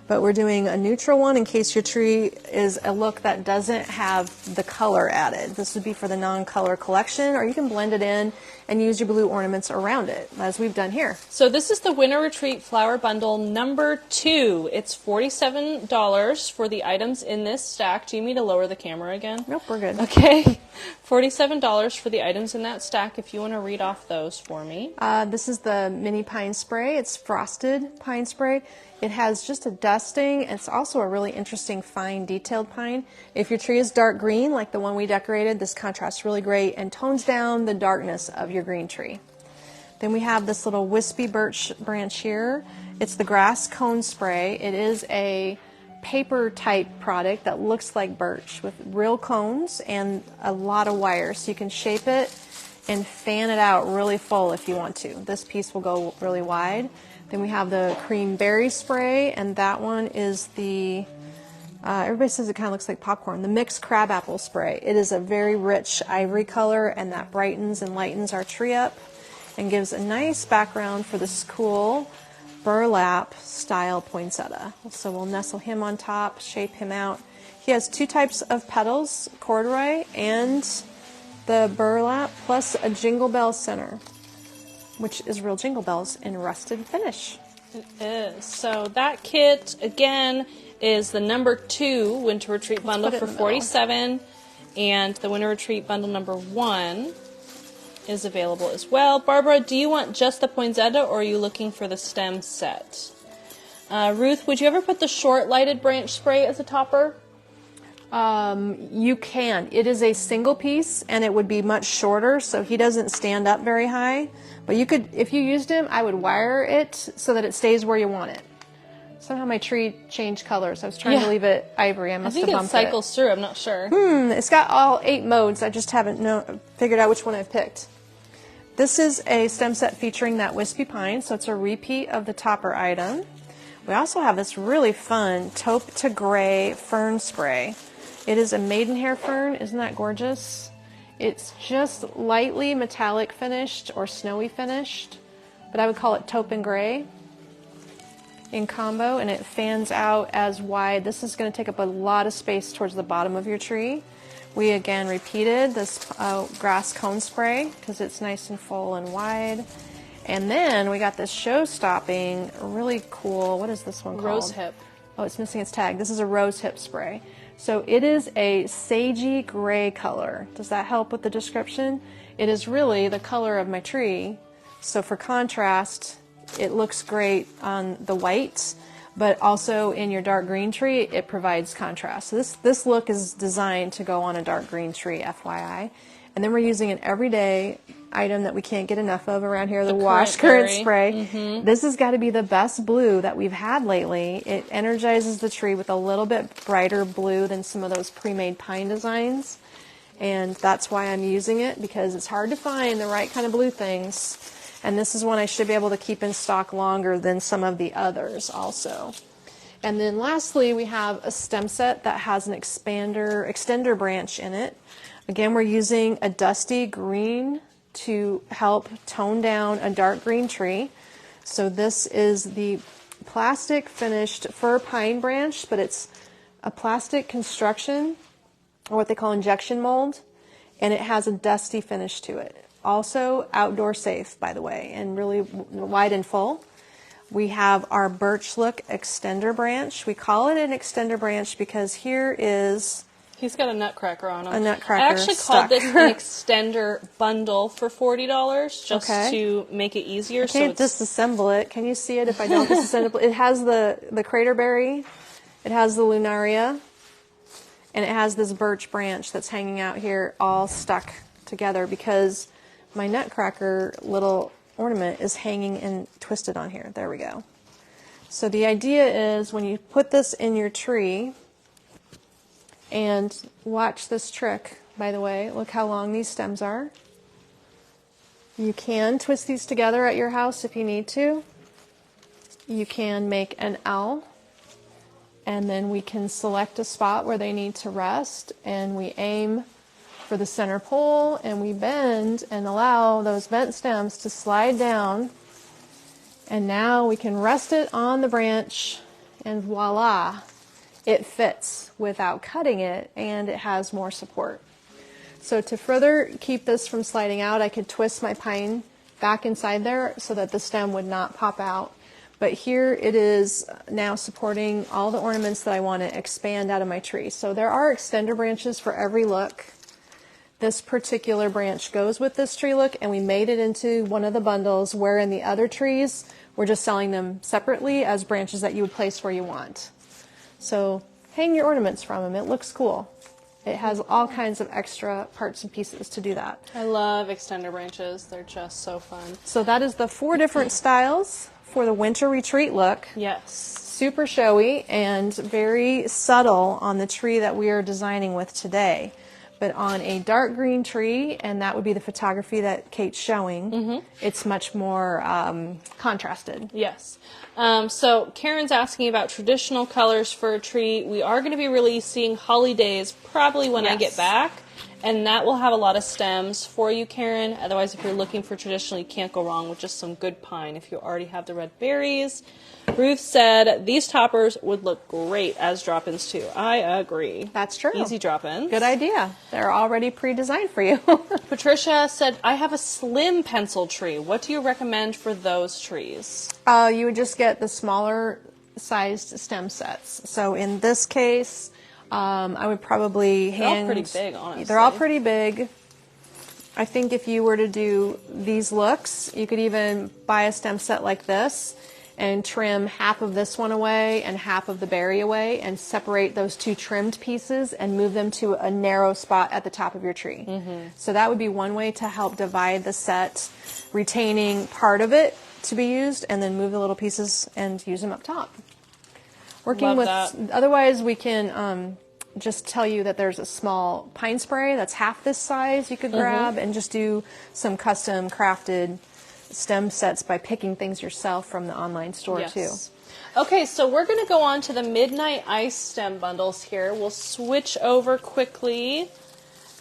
but we're doing a neutral one in case your tree is a look that doesn't have the color added. This would be for the non-color collection, or you can blend it in and use your blue ornaments around it, as we've done here. So this is the Winter Retreat flower bundle number 2. It's $47 for the items in this stack. Do you need me to lower the camera again? Nope, we're good. Okay. $47 for the items in that stack, if you want to read off those for me. This is the mini pine spray. It's frosted pine spray. It has just a dusting. It's also a really interesting fine detailed pine. If your tree is dark green, like the one we decorated, this contrasts really great and tones down the darkness of your green tree. Then we have this little wispy birch branch here. It's the grass cone spray. It is a paper type product that looks like birch with real cones and a lot of wire. So you can shape it and fan it out really full if you want to. This piece will go really wide. Then we have the cream berry spray, and that one is the, everybody says it kind of looks like popcorn, the mixed crabapple spray. It is a very rich ivory color, and that brightens and lightens our tree up and gives a nice background for this cool burlap style poinsettia. So we'll nestle him on top, shape him out. He has 2 types of petals, corduroy and the burlap, plus a jingle bell center, which is real jingle bells in rusted finish. It is. So that kit, again, is the number 2 Winter Retreat bundle put it for in the middle. $47, and the Winter Retreat bundle number 1 is available as well. Barbara, do you want just the poinsettia, or are you looking for the stem set? Ruth, would you ever put the short lighted branch spray as a topper? You can. It is a single piece, and it would be much shorter, so he doesn't stand up very high. But you could, if you used him, I would wire it so that it stays where you want it. Somehow my tree changed colors. I was trying to leave it ivory. I I must think have it bumped cycles through. I'm not sure. It's got all 8 modes. I just haven't figured out which one I've picked. This is a stem set featuring that wispy pine, so it's a repeat of the topper item. We also have this really fun taupe to gray fern spray. It is a maidenhair fern. Isn't that gorgeous? It's just lightly metallic finished or snowy finished, but I would call it taupe and gray in combo, and it fans out as wide. This is going to take up a lot of space towards the bottom of your tree. We again repeated this grass cone spray because it's nice and full and wide. And then we got this show-stopping, really cool, what is this one called? Rose hip. Oh, it's missing its tag. This is a rose hip spray. So it is a sagey gray color. Does that help with the description? It is really the color of my tree. So for contrast, it looks great on the white, but also in your dark green tree, it provides contrast. So this look is designed to go on a dark green tree, FYI. And then we're using an everyday item that we can't get enough of around here, the wash current spray. This has got to be the best blue that we've had lately. It energizes the tree with a little bit brighter blue than some of those pre-made pine designs. And that's why I'm using it, because it's hard to find the right kind of blue things. And this is one I should be able to keep in stock longer than some of the others also. And then lastly, we have a stem set that has an extender branch in it. Again, we're using a dusty green to help tone down a dark green tree. So this is the plastic finished fir pine branch, but it's a plastic construction, or what they call injection mold, and it has a dusty finish to it. Also outdoor safe, by the way, and really wide and full. We have our Birch Look extender branch. We call it an extender branch because here is... He's got a nutcracker on him. A nutcracker I actually stuck. called this an extender bundle for $40 just Okay. to make it easier. I can't disassemble it. Can you see it if I don't disassemble it? It has the craterberry, it has the lunaria, and it has this birch branch that's hanging out here all stuck together because my nutcracker little ornament is hanging and twisted on here. There we go. So the idea is when you put this in your tree, and watch this trick, by the way, look how long these stems are. You can twist these together at your house if you need to. You can make an L, and then we can select a spot where they need to rest, and we aim for the center pole, and we bend and allow those bent stems to slide down, and now we can rest it on the branch, and voila, it fits without cutting it, and it has more support. So to further keep this from sliding out, I could twist my pine back inside there so that the stem would not pop out. But here it is now supporting all the ornaments that I want to expand out of my tree. So there are extender branches for every look. This particular branch goes with this tree look, and we made it into one of the bundles, where in the other trees, we're just selling them separately as branches that you would place where you want. So hang your ornaments from them. It looks cool. It has all kinds of extra parts and pieces to do that. I love extender branches. They're just so fun. So that is the 4 different styles for the winter retreat look. Yes. Super showy and very subtle on the tree that we are designing with today. But on a dark green tree, and that would be the photography that Kate's showing, it's much more contrasted. Yes. So Karen's asking about traditional colors for a tree. We are going to be releasing Holidays probably when I get back. And that will have a lot of stems for you, Karen. Otherwise, if you're looking for traditional, you can't go wrong with just some good pine if you already have the red berries. Ruth said these toppers would look great as drop-ins too. I agree. That's true. Easy drop-ins. Good idea. They're already pre-designed for you. Patricia said, I have a slim pencil tree. What do you recommend for those trees? You would just get the smaller sized stem sets. So in this case, I would probably They're all pretty big, honestly. They're all pretty big. I think if you were to do these looks, you could even buy a stem set like this and trim half of this one away and half of the berry away and separate those two trimmed pieces and move them to a narrow spot at the top of your tree. So that would be one way to help divide the set, retaining part of it to be used, and then move the little pieces and use them up top. Working with, otherwise we can just tell you that there's a small pine spray that's half this size you could grab and just do some custom crafted stem sets by picking things yourself from the online store too. Okay, so we're going to go on to the Midnight Ice stem bundles here. We'll switch over quickly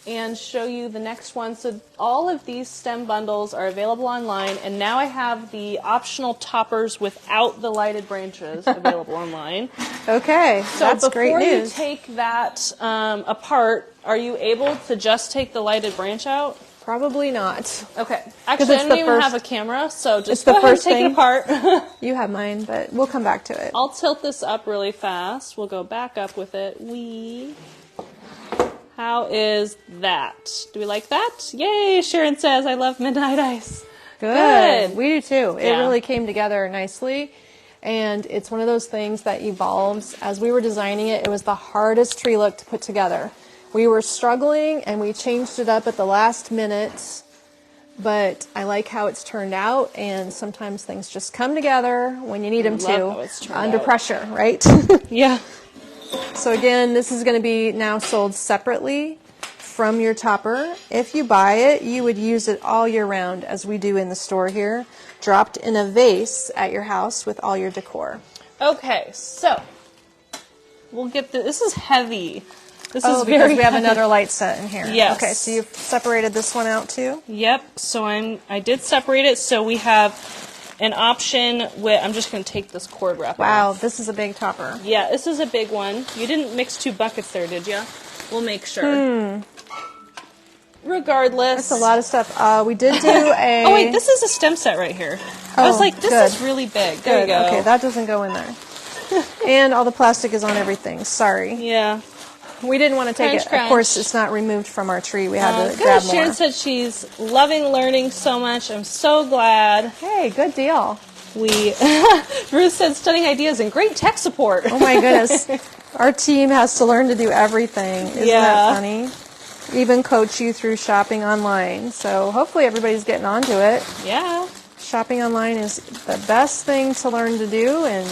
and show you the next one. So all of these stem bundles are available online, and now I have the optional toppers without the lighted branches available online. Okay, so that's great news. Before you take that apart, are you able to just take the lighted branch out? Probably not. Okay. Actually, I don't even have a camera, so just go ahead and take it apart. You have mine, but we'll come back to it. I'll tilt this up really fast. We'll go back up with it. How is that? Do we like that? Yay, Sharon says, I love Midnight Ice. Good. We do too. It really came together nicely. And it's one of those things that evolves. As we were designing it, it was the hardest tree look to put together. We were struggling and we changed it up at the last minute, but I like how it's turned out, and sometimes things just come together when you need them to, under pressure, right? Yeah. So again, this is going to be now sold separately from your topper. If you buy it, you would use it all year round, as we do in the store here, dropped in a vase at your house with all your decor. Okay, so we'll get this is heavy. This is because we have another light set in here. Yes. Okay, so you've separated this one out too? Yep. So I did separate it. So we have an option with, I'm just going to take this cord wrap off. This is a big topper. Yeah, this is a big one. You didn't mix 2 buckets there, did you? We'll make sure. Regardless. That's a lot of stuff. We did do a... Oh, wait, this is a stem set right here. I was like, this is really big. There you go. Okay, that doesn't go in there. And all the plastic is on everything. Sorry. Yeah. We didn't want to take it. Of course, it's not removed from our tree. We had to grab more. Sharon said she's loving learning so much. I'm so glad. Hey, good deal. Ruth said stunning ideas and great tech support. Oh my goodness. Our team has to learn to do everything. Isn't that funny? Even coach you through shopping online. So hopefully everybody's getting onto it. Yeah. Shopping online is the best thing to learn to do, and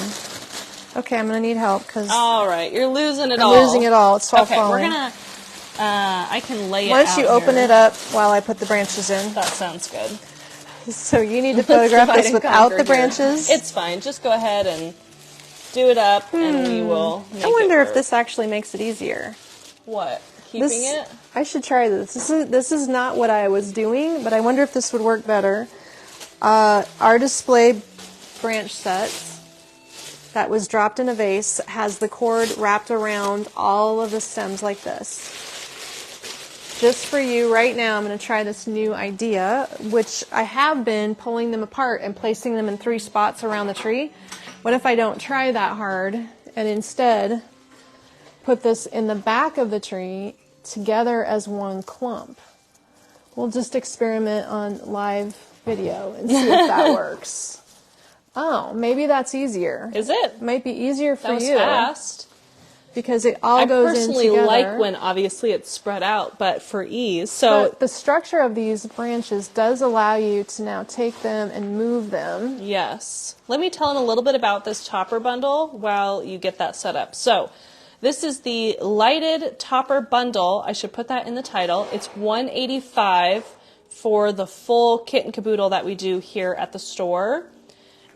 okay, I'm going to need help because... All right, you're losing it all. I'm losing it all. It's all falling. Okay, we're going to... I can lay it Once out you open here. it up while I put the branches in. That sounds good. So you need to photograph this without the branches? It's fine. Just go ahead and do it up, and we will make I wonder it if this actually makes it easier. What? Keeping it? I should try this. This is not what I was doing, but I wonder if this would work better. Our display branch set that was dropped in a vase has the cord wrapped around all of the stems like this. Just for you right now, I'm going to try this new idea, which I have been pulling them apart and placing them in 3 spots around the tree. What if I don't try that hard and instead put this in the back of the tree together as one clump? We'll just experiment on live video and see if that works. Oh, maybe that's easier. Is it? Might be easier for you. Fast. Because it all goes in together. I personally like when obviously it's spread out, but for ease. So but the structure of these branches does allow you to now take them and move them. Yes. Let me tell them a little bit about this topper bundle while you get that set up. So this is the lighted topper bundle. I should put that in the title. It's $185 for the full kit and caboodle that we do here at the store.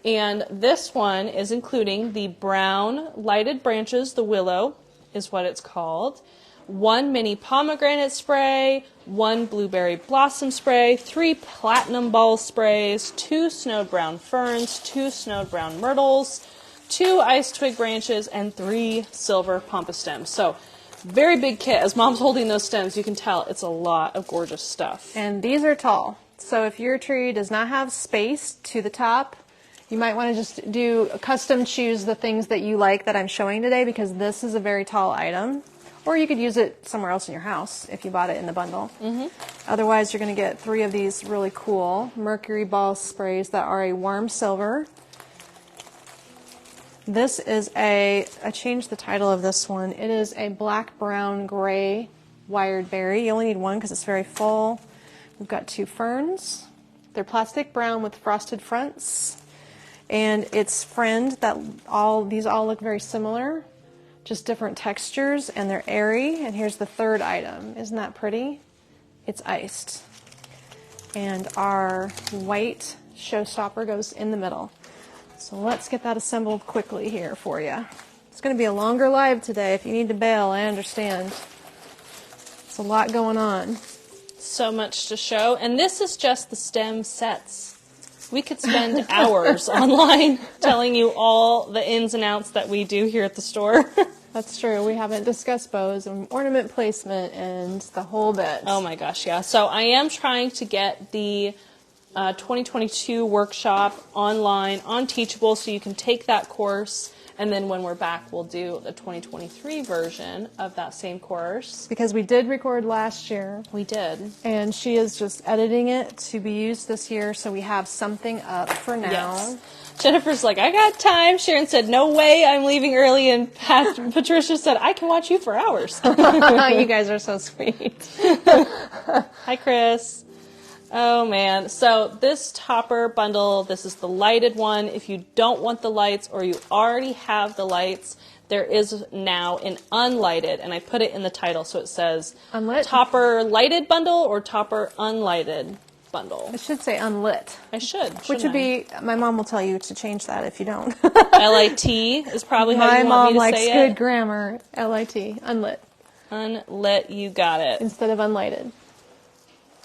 And this one is including the brown lighted branches, the willow is what it's called, 1 mini pomegranate spray, 1 blueberry blossom spray, 3 platinum ball sprays, 2 snowed brown ferns, 2 snowed brown myrtles, 2 ice twig branches, and 3 silver pampas stems. So very big kit. As Mom's holding those stems, you can tell it's a lot of gorgeous stuff. And these are tall. So if your tree does not have space to the top, you might want to just do custom choose the things that you like that I'm showing today, because this is a very tall item. Or you could use it somewhere else in your house if you bought it in the bundle. Otherwise, you're going to get 3 of these really cool mercury ball sprays that are a warm silver. This is I changed the title of this one. It is a black, brown, gray wired berry. You only need one because it's very full. We've got 2 ferns. They're plastic brown with frosted fronts. And it's friend that these all look very similar. Just different textures, and they're airy. And here's the 3rd item. Isn't that pretty? It's iced. And our white showstopper goes in the middle. So let's get that assembled quickly here for you. It's going to be a longer live today. If you need to bail, I understand. It's a lot going on. So much to show. And this is just the stem sets. We could spend hours online telling you all the ins and outs that we do here at the store. That's true. We haven't discussed bows and ornament placement and the whole bit. Oh my gosh, yeah. So I am trying to get the 2022 workshop online on Teachable, so you can take that course, and then when we're back, we'll do the 2023 version of that same course. Because we did record last year. We did. And she is just editing it to be used this year, so we have something up for now. Yes. Jennifer's like, I got time. Sharon said, no way, I'm leaving early. And Patricia said, I can watch you for hours. You guys are so sweet. Hi, Chris. Oh, man. So this topper bundle, this is the lighted one. If you don't want the lights or you already have the lights, there is now an unlighted, and I put it in the title, so it says Unlit? Topper lighted bundle or Topper unlighted bundle. It should say unlit. I should. Which would be, my mom will tell you to change that if you don't. L-I-T is probably how My you want mom me to likes say good it. grammar. L-I-T. Unlit. Unlit, you got it. Instead of unlighted.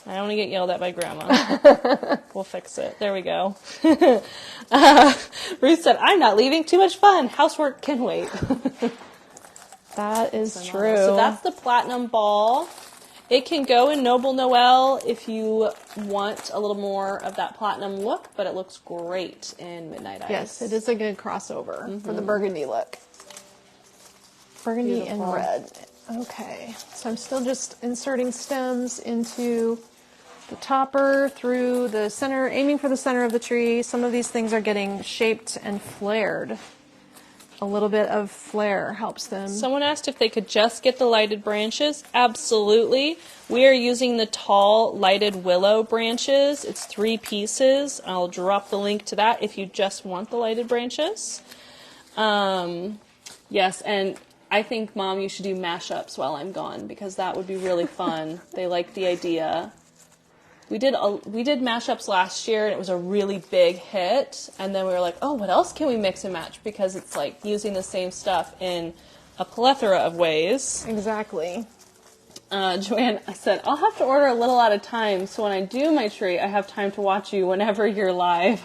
I don't want to get yelled at by Grandma. We'll fix it. There we go. Ruth said, I'm not leaving. Too much fun. Housework can wait. That is true. So that's the platinum ball. It can go in Noble Noel if you want a little more of that platinum look, but it looks great in Midnight Ice. Yes, it is a good crossover for the burgundy look. Burgundy Beautiful. and red. Okay, so I'm still just inserting stems into the topper through the center, aiming for the center of the tree. Some of these things are getting shaped and flared. A little bit of flare helps them. Someone asked if they could just get the lighted branches. Absolutely. We are using the tall lighted willow branches. It's 3 pieces. I'll drop the link to that if you just want the lighted branches. Yes, and I think, Mom, you should do mashups while I'm gone, because that would be really fun. They like the idea. We did mashups last year, and it was a really big hit. And then we were like, oh, what else can we mix and match? Because it's like using the same stuff in a plethora of ways. Exactly. Joanne, I said, I'll have to order a little at a time, so when I do my tree, I have time to watch you whenever you're live.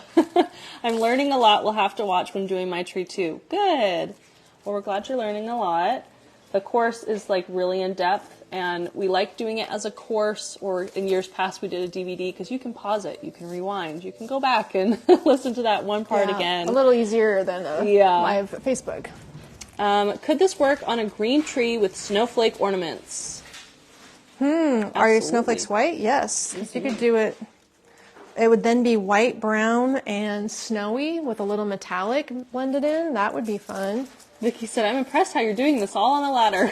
I'm learning a lot. We'll have to watch when doing my tree, too. Good. Well, we're glad you're learning a lot. The course is like really in depth, and we like doing it as a course, or in years past we did a DVD, because you can pause it, you can rewind, you can go back and listen to that one part again. A little easier than live Facebook. Could this work on a green tree with snowflake ornaments? Are your snowflakes white? Yes. You could do it. It would then be white, brown, and snowy with a little metallic blended in. That would be fun. Vicki said, I'm impressed how you're doing this all on a ladder.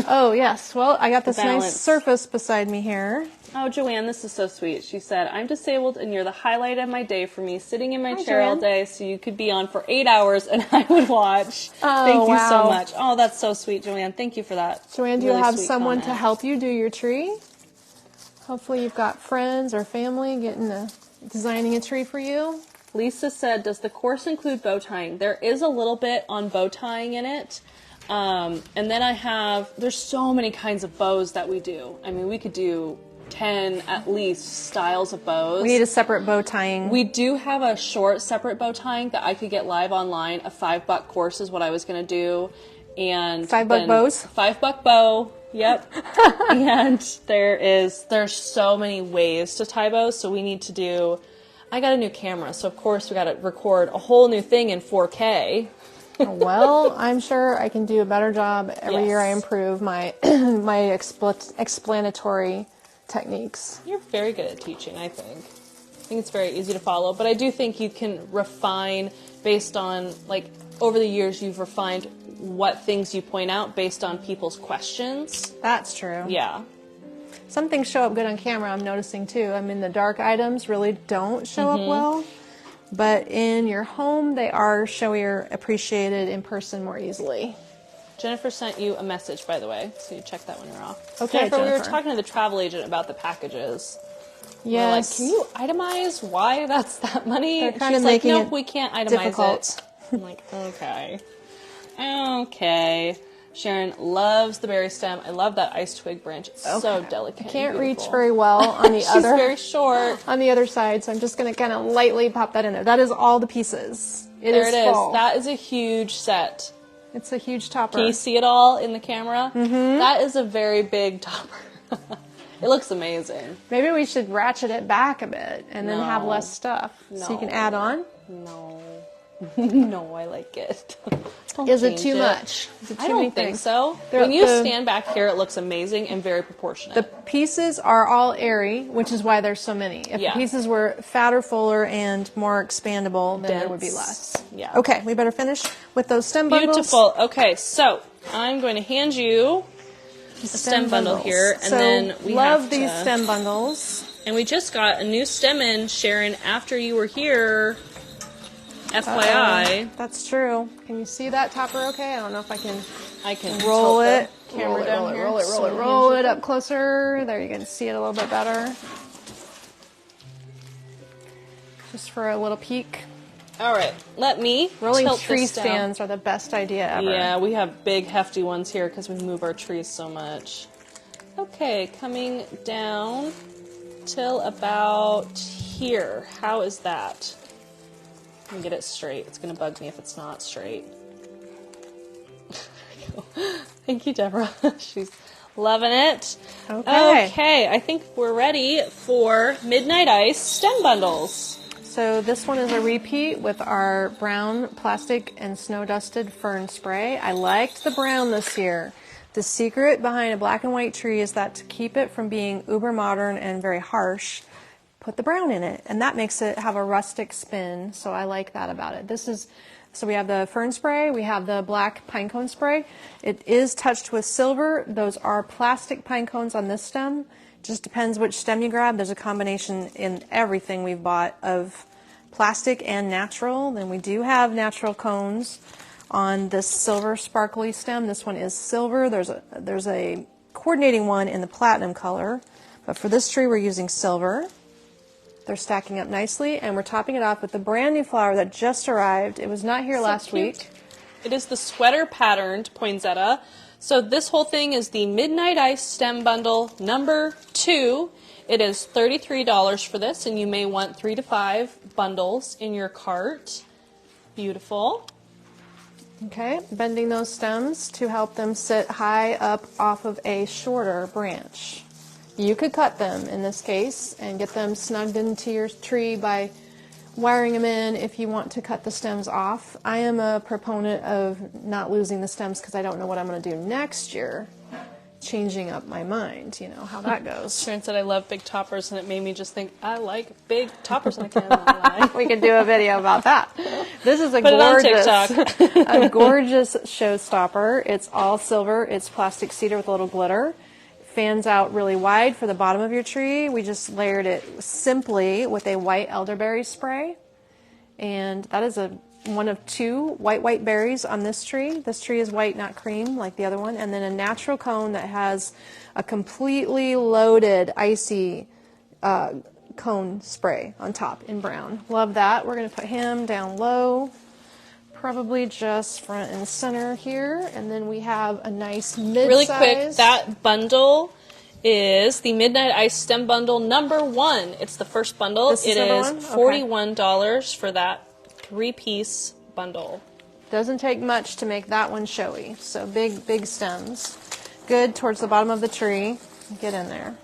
Oh, yes. Well, I got this nice balance. surface beside me here. Oh, Joanne, this is so sweet. She said, I'm disabled and you're the highlight of my day for me, sitting in my Hi, chair all Joanne. day so you could be on for 8 hours and I would watch. Oh, Thank you so wow. much. Oh, that's so sweet, Joanne. Thank you for that. Joanne, do really you have sweet someone to comment. help you do your tree? Hopefully you've got friends or family designing a tree for you. Lisa said, does the course include bow tying? There is a little bit on bow tying in it. And then there's so many kinds of bows that we do. I mean, we could do 10 at least styles of bows. We need a separate bow tying. We do have a short separate bow tying that I could get live online. A $5 course is what I was going to do. And $5 bows? $5 bow. Yep. And there's so many ways to tie bows. So we need to do, I got a new camera. So of course we got to record a whole new thing in 4K. Well, I'm sure I can do a better job. Every year I improve my my explanatory techniques. You're very good at teaching, I think. I think it's very easy to follow, but I do think you can refine based on, like, over the years you've refined what things you point out based on people's questions. That's true. Yeah. Some things show up good on camera, I'm noticing too. I mean, the dark items really don't show up well. But in your home, they are showier, appreciated in person more easily. Jennifer sent you a message, by the way, so you check that when you're off. Okay, Jennifer, we were Jennifer. talking to the travel agent about the packages. Yes. We're like, can you itemize why that's that money? They're kind She's of like, making nope, it we can't itemize difficult. it. I'm like, okay. Okay. Sharon loves the berry stem. I love that ice twig branch. It's so delicate. I can't and reach beautiful. very well on the She's other very short. on the other side, so I'm just going to kind of lightly pop that in there. That is all the pieces. There it is. Full. That is a huge set. It's a huge topper. Can you see it all in the camera? Mm-hmm. That is a very big topper. It looks amazing. Maybe we should ratchet it back a bit and then have No. less stuff so you can No. add on. No. No, I like it. Don't Is it change too much? Is it I too many don't think things? so. The- When you the- stand back here, it looks amazing and very proportionate. The pieces are all airy, which is why there's so many. If Yeah. the pieces were fatter, fuller, and more expandable, then there would be Dense. less. Yeah. Okay, we better finish with those stem bundles. Beautiful. Okay, so I'm going to hand you a stem bundle bundles. here, and So, then we love have these to, stem bundles. And we just got a new stem in, Sharon, after you were here. FYI. That's true. Can you see that topper okay? I don't know if I can I can roll tilt it. the camera down here. Roll it up closer. There, you can see it a little bit better. Just for a little peek. All right, let me Rolling tilt tree this down. stands are the best idea ever. Yeah, we have big, hefty ones here because we move our trees so much. Okay, coming down till about here. How is that? Let me get it straight. It's going to bug me if it's not straight. There we go. Thank you, Deborah. She's loving it. Okay, I think we're ready for Midnight Ice stem bundles. So this one is a repeat with our brown plastic and snow dusted fern spray. I liked the brown this year. The secret behind a black and white tree is that to keep it from being uber modern and very harsh, put the brown in it, and that makes it have a rustic spin, so I like that about it. So we have the fern spray, we have the black pine cone spray. It is touched with silver. Those are plastic pine cones on this stem. Just depends which stem you grab. There's a combination in everything we've bought of plastic and natural. Then we do have natural cones on this silver sparkly stem. This one is silver. There's a coordinating one in the platinum color, but for this tree we're using silver. They're stacking up nicely, and we're topping it off with the brand new flower that just arrived. It was not here last week. It is the sweater patterned poinsettia. So this whole thing is the Midnight Ice stem bundle number 2. It is $33 for this, and you may want 3 to 5 bundles in your cart. Beautiful. Okay, bending those stems to help them sit high up off of a shorter branch. You could cut them in this case and get them snugged into your tree by wiring them in if you want to cut the stems off. I am a proponent of not losing the stems because I don't know what I'm going to do next year. Changing up my mind, you know how that goes. Sharon said I love big toppers, and it made me just think I like big toppers, and I can't lie. We could do a video about that. This is a Put it on gorgeous, TikTok. a gorgeous showstopper. It's all silver. It's plastic cedar with a little glitter. Fans out really wide for the bottom of your tree. We just layered it simply with a white elderberry spray. And that is one of 2 white berries on this tree. This tree is white, not cream, like the other one. And then a natural cone that has a completely loaded, icy cone spray on top in brown. Love that. We're going to put him down low. probably just front and center here. And then we have a nice mid-size. Really quick, that bundle is the Midnight Ice Stem Bundle number 1. It's the first bundle. This is it number is one? $41 for that 3-piece bundle. Doesn't take much to make that one showy. So big stems. Good towards the bottom of the tree. Get in there.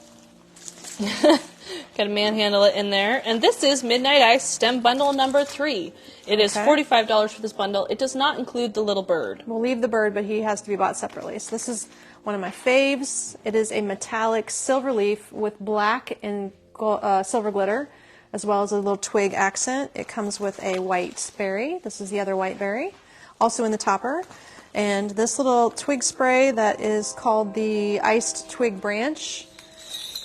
Got to manhandle it in there. And this is Midnight Ice Stem Bundle number 3. It is $45 for this bundle. It does not include the little bird. We'll leave the bird, but he has to be bought separately. So this is one of my faves. It is a metallic silver leaf with black and silver glitter, as well as a little twig accent. It comes with a white berry. This is the other white berry, also in the topper. And this little twig spray that is called the Iced Twig Branch.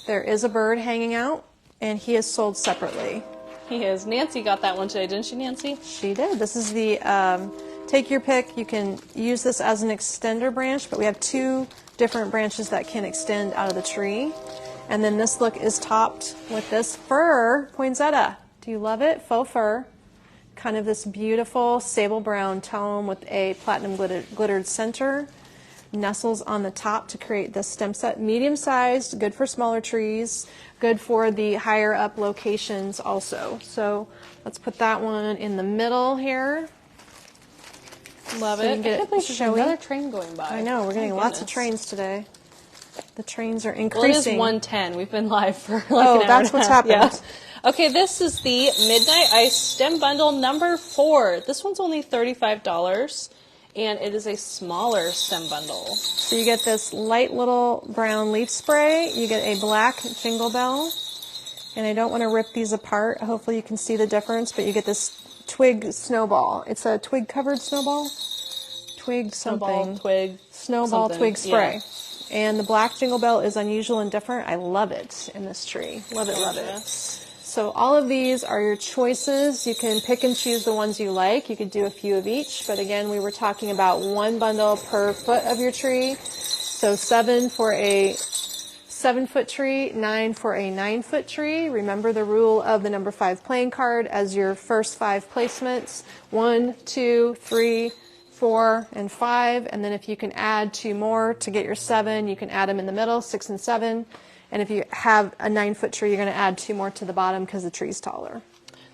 There is a bird hanging out, and he is sold separately. He is. Nancy got that one today, didn't she, Nancy? She did. This is the take your pick. You can use this as an extender branch, but we have 2 different branches that can extend out of the tree. And then this look is topped with this fir poinsettia. Do you love it? Faux fir. Kind of this beautiful sable brown tone with a platinum glittered center. Nestles on the top to create this stem set. Medium sized, good for smaller trees, good for the higher up locations also. So let's put that one in the middle here. Love So you it. can get I can't believe it there's showy. another train going by. I know, we're getting My lots of goodness. trains today. The trains are Well, increasing. it is 1:10. We've been live for like Oh, an hour that's and a what's half. happened. Yeah. Okay, this is the Midnight Ice Stem Bundle number 4. This one's only $35, and it is a smaller stem bundle. So you get this light little brown leaf spray. You get a black jingle bell. And I don't want to rip these apart. Hopefully you can see the difference, but you get this twig snowball. It's a twig covered snowball. Twig something. Snowball, twig, Snowball something. twig spray. Yeah. And the black jingle bell is unusual and different. I love it in this tree. Love it, love it. Gorgeous. So all of these are your choices. You can pick and choose the ones you like. You could do a few of each. But again, we were talking about 1 bundle per foot of your tree. So 7 for a 7-foot tree, 9 for a 9-foot tree. Remember the rule of the number 5 playing card as your first 5 placements. 1, 2, 3, 4, and 5. And then if you can add 2 more to get your 7, you can add them in the middle, 6 and 7. And if you have a 9-foot tree, you're going to add 2 more to the bottom because the tree's taller.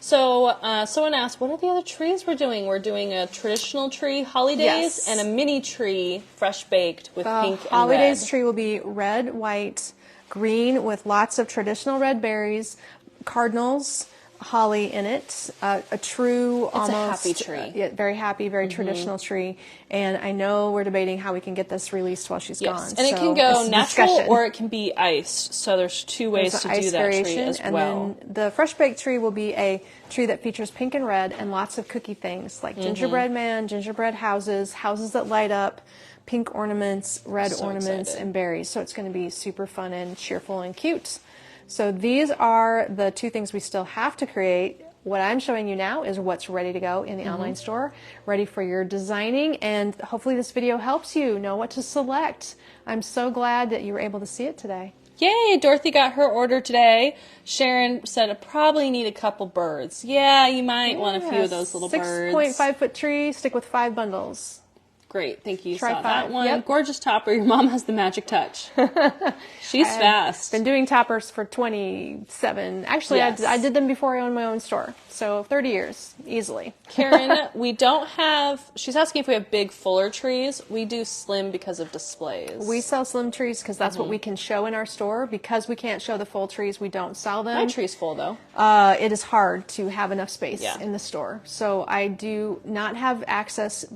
So someone asked, what are the other trees we're doing? We're doing a traditional tree, Holidays, Yes. and a mini tree, fresh baked with pink and Holidays red. tree will be red, white, green with lots of traditional red berries, cardinals, holly in it, a true It's almost a happy tree. yeah, very happy, very traditional tree. And I know we're debating how we can get this released while she's Yes, gone. and it so can it's go a natural discussion. or it can be iced. So there's 2 ways There's to an do ice that tree variation, as and well. then the fresh baked tree will be a tree that features pink and red and lots of cookie things like gingerbread man, gingerbread houses, houses that light up, pink ornaments, red So ornaments, excited. and berries. So it's going to be super fun and cheerful and cute. So these are the 2 things we still have to create. What I'm showing you now is what's ready to go in the online store, ready for your designing, and hopefully this video helps you know what to select. I'm so glad that you were able to see it today. Yay, Dorothy got her order today. Sharon said, I probably need a couple birds. Yeah, you might want a few of those little birds. 6.5 foot tree, stick with 5 bundles. Great, thank you. Try Saw 5. that one. Yep. Gorgeous topper. Your mom has the magic touch. She's fast. Been doing toppers for 27. Actually, Yes. I did them before I owned my own store. So 30 years, easily. Karen, we don't have, she's asking if we have big fuller trees. We do slim because of displays. We sell slim trees because that's what we can show in our store. Because we can't show the full trees, we don't sell them. My tree's full though. It is hard to have enough space Yeah. in the store. So I do not have access to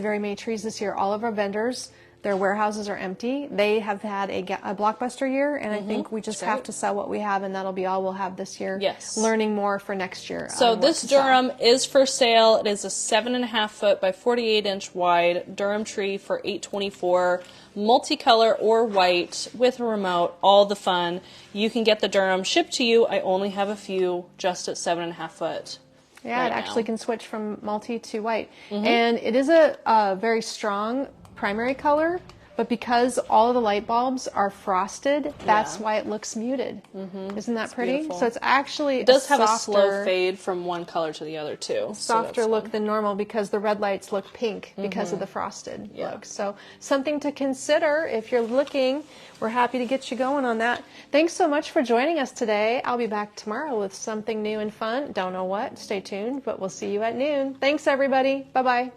very many trees this year. All of our vendors, their warehouses are empty. They have had a blockbuster year, and I think we just That's have right. to sell what we have, and that'll be all we'll have this year. Yes. Learning more for next year. So on what this to sell. Durham is for sale. It is a 7.5 foot by 48 inch wide Durham tree for $824, multicolor or white with a remote, all the fun. You can get the Durham shipped to you. I only have a few just at 7.5 foot. Yeah, right it actually now. can switch from multi to white. And it is a very strong primary color, But because all of the light bulbs are frosted, that's Yeah. why it looks muted. Isn't that pretty? beautiful. So it's actually It does have a softer, slow fade from one color to the other too. softer so look that's than normal because the red lights look pink because of the frosted look. So something to consider if you're looking. We're happy to get you going on that. Thanks so much for joining us today. I'll be back tomorrow with something new and fun. Don't know what. Stay tuned, but we'll see you at noon. Thanks, everybody. Bye-bye.